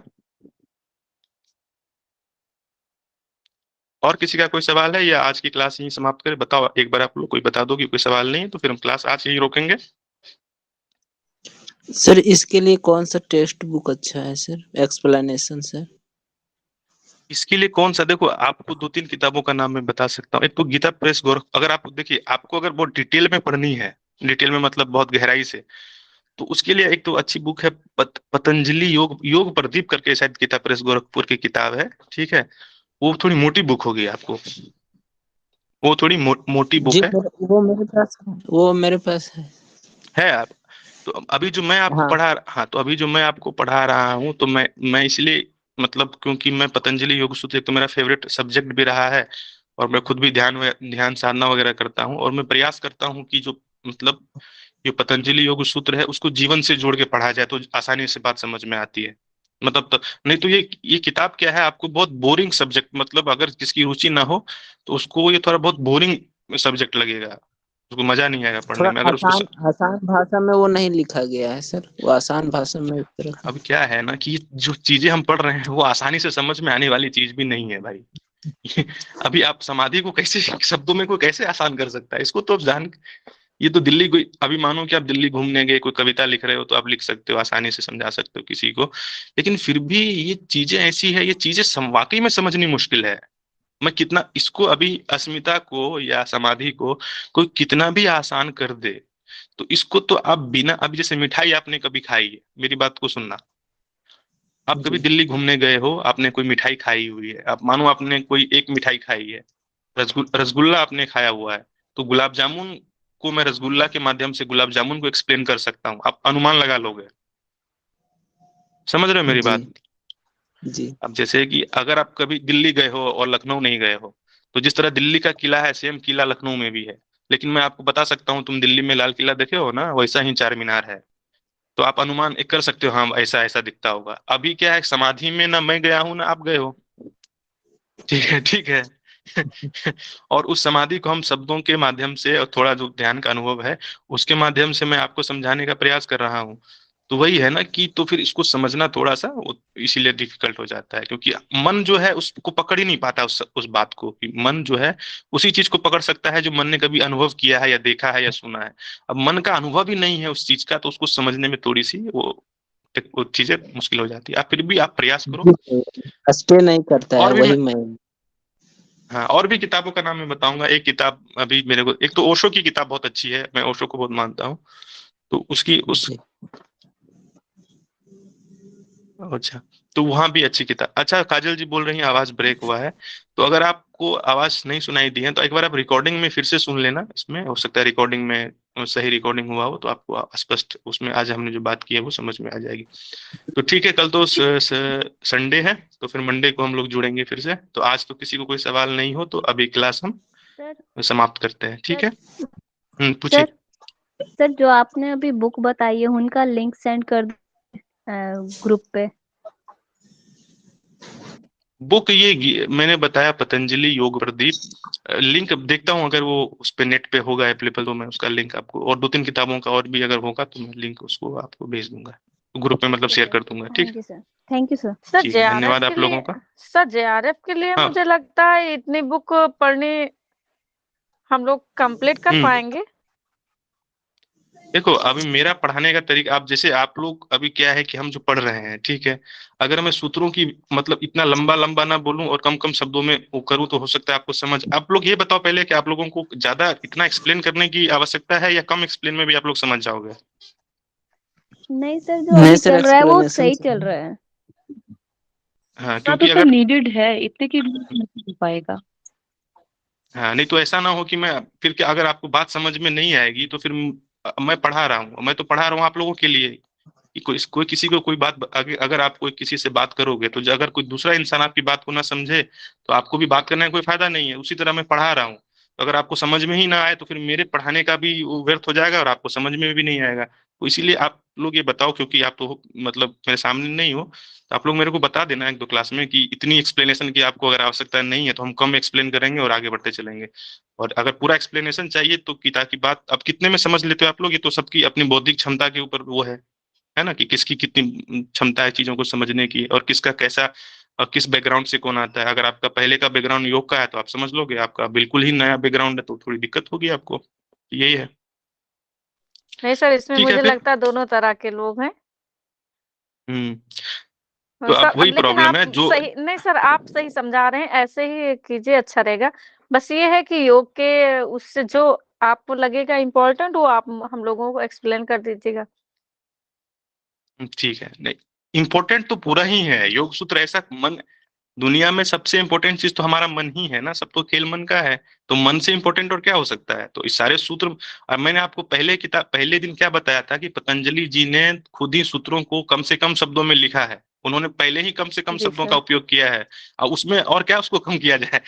और किसी का कोई सवाल है, या आज की क्लास यहीं समाप्त करें? बताओ एक बार, आप लोग कोई बता दो कि कोई सवाल नहीं है, तो फिर हम क्लास आज यहीं रोकेंगे। सर इसके लिए कौन सा टेक्स्ट बुक अच्छा है सर, एक्सप्लेनेशन सर? इसके लिए कौन सा, देखो आपको 2-3 किताबों का नाम मैं बता सकता हूँ। एक तो गीता प्रेस गोरख, अगर आप देखिए, आपको अगर बहुत डिटेल में पढ़नी है, डिटेल में मतलब बहुत गहराई से, तो उसके लिए एक तो अच्छी बुक है, पतंजलि योग योग प्रदीप करके, शायद गीता प्रेस गोरखपुर की किताब है। ठीक है? वो थोड़ी मोटी बुक होगी आपको, वो थोड़ी मोटी जी बुक है। वो मेरे पास है। आप तो अभी जो मैं आपको हाँ हाँ, तो अभी जो मैं आपको पढ़ा रहा हूँ, तो मैं इसलिए, मतलब क्योंकि मैं पतंजलि योग सूत्र, एक तो मेरा फेवरेट सब्जेक्ट भी रहा है, और मैं खुद भी ध्यान साधना वगैरह करता हूँ, और मैं प्रयास करता हूँ कि जो, मतलब जो पतंजलि योग सूत्र है, उसको जीवन से जोड़ के पढ़ा जाए, तो आसानी से बात समझ में आती है। मतलब तो, नहीं तो ये किताब क्या है, आपको बहुत बोरिंग सब्जेक्ट, मतलब अगर जिसकी रुचि ना हो तो उसको ये थोड़ा बहुत बोरिंग सब्जेक्ट लगेगा, उसको मजा नहीं आएगा पढ़ने थोड़ा में। अगर उसको आसान आसान भाषा में वो नहीं लिखा गया है सर, वो आसान भाषा में एक तरह अब क्या है ना कि जो चीजें हम पढ़ रहे हैं वो आसानी से समझ में आने वाली चीज भी नहीं है भाई। अभी आप समाधि को कैसे शब्दों में कोई कैसे आसान कर सकता है इसको, तो आप जान, ये तो दिल्ली कोई, अभी मानो कि आप दिल्ली घूमने गए, कोई कविता लिख रहे हो तो आप लिख सकते हो, आसानी से समझा सकते हो किसी को, लेकिन फिर भी ये चीजें ऐसी है, ये चीजें वाकई में समझनी मुश्किल है। मैं कितना इसको अभी अस्मिता को या समाधि को कोई कितना भी आसान कर दे, तो इसको तो आप बिना, अभी जैसे मिठाई आपने कभी खाई है, मेरी बात को सुनना, आप कभी जी। दिल्ली घूमने गए हो, आपने कोई मिठाई खाई हुई है, आप मानो आपने कोई एक मिठाई खाई है, रसगुल्ला आपने खाया हुआ है, तो गुलाब जामुन को मैं रसगुल्ला के माध्यम से गुलाब जामुन को एक्सप्लेन कर सकता हूँ, आप अनुमान लगा लोगे। समझ रहे हो मेरी जी। बात? जी। अब जैसे कि अगर आप कभी दिल्ली गए हो और लखनऊ नहीं गए हो, तो जिस तरह दिल्ली का किला है, सेम किला लखनऊ में भी है, लेकिन मैं आपको बता सकता हूँ, तुम दिल्ली में लाल किला देखे हो ना, वैसा ही चार मीनार है, तो आप अनुमान एक कर सकते हो, हाँ ऐसा ऐसा दिखता होगा। अभी क्या है, समाधि में ना मैं गया हूँ ना आप गए हो, ठीक है, ठीक है। और उस समाधि को हम शब्दों के माध्यम से और थोड़ा जो ध्यान का अनुभव है उसके माध्यम से मैं आपको समझाने का प्रयास कर रहा हूँ। तो वही है ना कि तो फिर इसको समझना थोड़ा सा इसीलिए डिफिकल्ट हो जाता है, क्योंकि मन जो है उसको पकड़ ही नहीं पाता, उस बात को, कि मन जो है उसी चीज को पकड़ सकता है जो मन ने कभी अनुभव किया है या देखा है या सुना है। अब मन का अनुभव ही नहीं है उस चीज का, तो उसको समझने में थोड़ी सी वो चीजें मुश्किल हो जाती है। आप फिर भी आप प्रयास करो। स्टे नहीं करता है, और भी मैं, वही मैं। हाँ और भी किताबों का नाम मैं बताऊंगा। एक किताब अभी मेरे को, एक तो ओशो की किताब बहुत अच्छी है, मैं ओशो को बहुत मानता हूँ, तो उसकी उस, जी। अच्छा, तो वहां भी अच्छी किताब। अच्छा, काजल जी बोल रही हैं आवाज ब्रेक हुआ है, तो अगर आपको आवाज नहीं सुनाई दी है तो एक बार आप रिकॉर्डिंग में फिर से सुन लेना, इसमें हो सकता है रिकॉर्डिंग में सही रिकॉर्डिंग हुआ हो, तो आपको स्पष्ट उसमें आज हमने जो बात की है वो समझ में आ जाएगी। तो ठीक है, कल तो संडे है, तो फिर मंडे को हम लोग जुड़ेंगे फिर से। तो आज तो किसी को कोई सवाल नहीं हो तो अभी क्लास हम सर समाप्त करते हैं, ठीक है? पूछिए। सर सर जो आपने अभी बुक बताई है उनका लिंक सेंड कर ग्रुप पे। बुक ये मैंने बताया पतंजलि योग प्रदीप, लिंक देखता हूँ, अगर वो उस पे नेट पे होगा अवेलेबल तो मैं उसका लिंक आपको, और दो तीन किताबों का और भी अगर होगा तो मैं लिंक उसको आपको भेज दूंगा, ग्रुप में मतलब शेयर कर दूंगा, ठीक? Thank you sir. Thank you sir. Sir ठीक है, जेआरएफ धन्यवाद के आप लिए, लोगों का। सर जेआरएफ के लिए हाँ। मुझे लगता है इतनी बुक पढ़नी हम लोग कंप्लीट कर पाएंगे। देखो अभी मेरा पढ़ाने का तरीका, आप जैसे आप लोग अभी क्या है कि हम जो पढ़ रहे हैं, ठीक है, अगर मैं सूत्रों की मतलब इतना लंबा लंबा ना बोलूं और कम कम शब्दों में वो करूं तो हो सकता है आपको समझ। आप लोग ये बताओ पहले कि आप लोगों को ज्यादा इतना एक्सप्लेन करने की आवश्यकता है या कम एक्सप्लेन में भी आप लोग समझ जाओगे? नहीं सर, जो नहीं अभी सर, चल रहा है वो एक्सप्लेनेशन सही चल रहा है। हाँ, तो क्योंकि सर अगर, नीडेड है, इतने की नहीं हो पाएगा। हाँ नहीं तो ऐसा ना हो कि मैं फिर क्या, अगर आपको बात समझ में नहीं आएगी तो फिर मैं पढ़ा रहा हूँ, मैं तो पढ़ा रहा हूँ आप लोगों के लिए कि कोई किसी को कोई बात अगर आप कोई किसी से बात करोगे तो अगर कोई दूसरा इंसान आपकी बात को ना समझे तो आपको भी बात करने का कोई फायदा नहीं है। उसी तरह मैं पढ़ा रहा हूँ, तो अगर आपको समझ में ही ना आए तो फिर मेरे पढ़ाने का भी वो व्यर्थ हो जाएगा और आपको समझ में भी नहीं आएगा। तो इसीलिए आप लोग ये बताओ, क्योंकि आप तो मतलब मेरे सामने नहीं हो, तो आप लोग मेरे को बता देना एक दो क्लास में कि इतनी एक्सप्लेनेशन की आपको अगर आवश्यकता नहीं है तो हम कम एक्सप्लेन करेंगे और आगे बढ़ते चलेंगे। और अगर पूरा एक्सप्लेनेशन चाहिए तो किताब की बात अब कितने में समझ लेते हो आप लोग, ये तो सबकी अपनी बौद्धिक क्षमता के ऊपर वो है ना, कि किसकी कितनी क्षमता है चीजों को समझने की, और किसका कैसा और किस बैकग्राउंड से कौन आता है। अगर आपका पहले का बैकग्राउंड योग का है तो आप समझ लोगे, आपका बिल्कुल ही नया बैकग्राउंड है तो थोड़ी दिक्कत होगी आपको। यही है। नहीं सर, इसमें ठीक है मुझे फिर। लगता है दोनों तरह के लोग हैं। हम्म। तो सर अब वही लेकिन प्रॉब्लम आप है जो, सही नहीं, सर आप सही समझा रहे हैं, ऐसे ही कीजिए, अच्छा रहेगा। बस ये है कि योग के उससे जो आपको लगेगा इम्पोर्टेंट वो आप हम लोगों को एक्सप्लेन कर दीजिएगा। ठीक है, नहीं इम्पोर्टेंट तो पूरा ही है योग सूत्र, ऐसा मन, दुनिया में सबसे इम्पोर्टेंट चीज तो हमारा मन ही है ना, सब तो खेल मन का है, तो मन से इम्पोर्टेंट और क्या हो सकता है। तो इस सारे सूत्र, अब मैंने आपको पहले दिन क्या बताया था कि पतंजलि जी ने खुद ही सूत्रों को कम से कम शब्दों में लिखा है, उन्होंने पहले ही कम से कम जी शब्दों का सर। उपयोग किया है, और उसमें और क्या उसको कम किया जाए।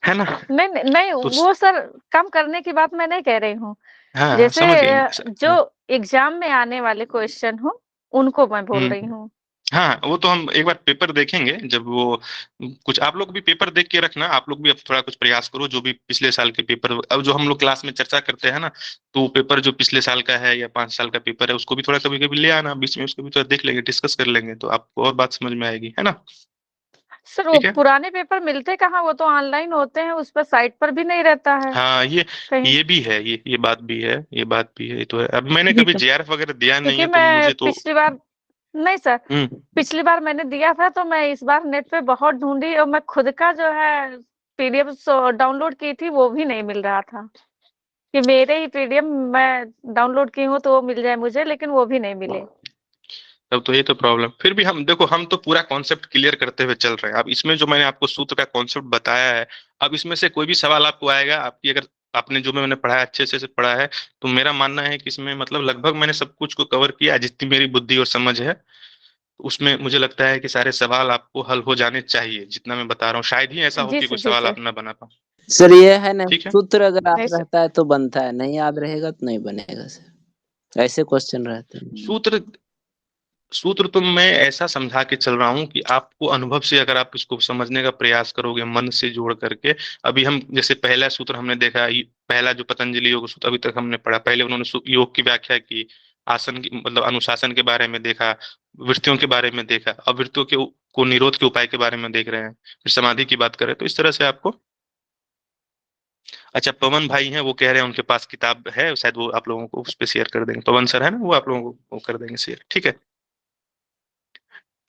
है ना? नहीं नहीं नहीं, तो वो सर कम करने की बात मैं नहीं कह रही हूँ। हाँ जैसे समझ गई जो हाँ। एग्जाम में आने वाले क्वेश्चन हो उनको मैं बोल हम्म। रही हूँ। हाँ, वो तो हम एक बार पेपर देखेंगे जब वो कुछ, आप लोग भी पेपर देख के रखना, आप लोग भी अब थोड़ा कुछ प्रयास करो, जो भी पिछले साल के पेपर, अब जो हम लोग क्लास में चर्चा करते हैं ना, तो वो पेपर जो पिछले साल का है या 5 साल का पेपर है, उसको भी थोड़ा कभी कभी ले आना बीच में, उसको भी थोड़ा देख लेंगे, डिस्कस कर लेंगे, तो आपको और बात समझ में आएगी, है ना। सर वो ठीक है। पुराने पेपर मिलते कहाँ, वो तो ऑनलाइन होते हैं, उस पर साइट पर भी नहीं रहता है हाँ, कहीं। ये भी है, ये बात भी है, ये बात भी है, ये तो है। अब मैंने जी कभी सर। जेआरएफ वगैरह दिया नहीं क्योंकि है, तो मैं मुझे तो पिछली बार, नहीं सर, पिछली बार मैंने दिया था, तो मैं इस बार नेट पे बहुत ढूंढी और मैं खुद का जो है पीडीएफ डाउनलोड की थी, वो भी नहीं मिल रहा था कि मेरे ही पीडीएफ मैं डाउनलोड की हूँ तो वो मिल जाए मुझे, लेकिन वो भी नहीं मिले। तब तो ये तो प्रॉब्लम, फिर भी हम देखो, हम तो पूरा कॉन्सेप्ट क्लियर करते हुए चल रहे हैं। अब इसमें जो मैंने आपको सूत्र का कॉन्सेप्ट बताया है, अब इसमें से कोई भी सवाल आपको आएगा, आपकी अगर आपने जो मैंने पढ़ा है अच्छे से पढ़ा है, तो मेरा मानना है कि इसमें मतलब लगभग मैंने सब कुछ को कवर किया है, जितनी मेरी बुद्धि और समझ है उसमें। मुझे लगता है कि सारे सवाल आपको हल हो जाने चाहिए, जितना मैं बता रहा हूँ। शायद ही ऐसा हो जी कि सर, कोई जी सवाल सर। आप ना बना पाओ। सर ये है ना, ठीक है। सूत्र अगर याद नहीं सर, रहता है तो बनता है, नहीं याद रहेगा तो नहीं बनेगा सर, ऐसे क्वेश्चन रहते हैं। सूत्र सूत्र तो मैं ऐसा समझा के चल रहा हूँ कि आपको अनुभव से अगर आप इसको समझने का प्रयास करोगे, मन से जोड़ करके। अभी हम जैसे पहला सूत्र हमने देखा, पहला जो पतंजलि योग सूत्र अभी तक हमने पढ़ा, पहले उन्होंने योग की व्याख्या की, आसन की मतलब अनुशासन के बारे में देखा, वृत्तियों के बारे में देखा, अब वृत्तियों के को निरोध के उपाय के बारे में देख रहे हैं, फिर समाधि की बात करें, तो इस तरह से आपको। अच्छा, पवन भाई हैं, वो कह रहे हैं उनके पास किताब है, शायद वो आप लोगों को उस पर शेयर कर देंगे। पवन सर है ना, वो आप लोगों को वो कर देंगे शेयर, ठीक है।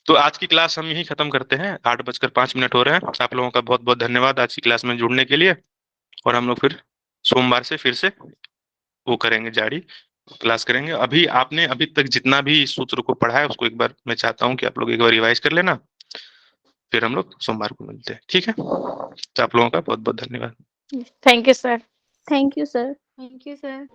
तो आज की क्लास हम यही खत्म करते हैं, 8:05 हो रहे हैं। आप लोगों का बहुत बहुत धन्यवाद आज की क्लास में जुड़ने के लिए, और हम लोग फिर सोमवार से फिर से वो करेंगे, जारी क्लास करेंगे। अभी आपने अभी तक जितना भी इस सूत्र को पढ़ा है, उसको एक बार मैं चाहता हूँ कि आप लोग एक बार रिवाइज कर लेना, फिर हम लोग सोमवार को मिलते हैं, ठीक है। तो आप लोगों का बहुत बहुत धन्यवाद। Thank you sir. Thank you sir. Thank you sir.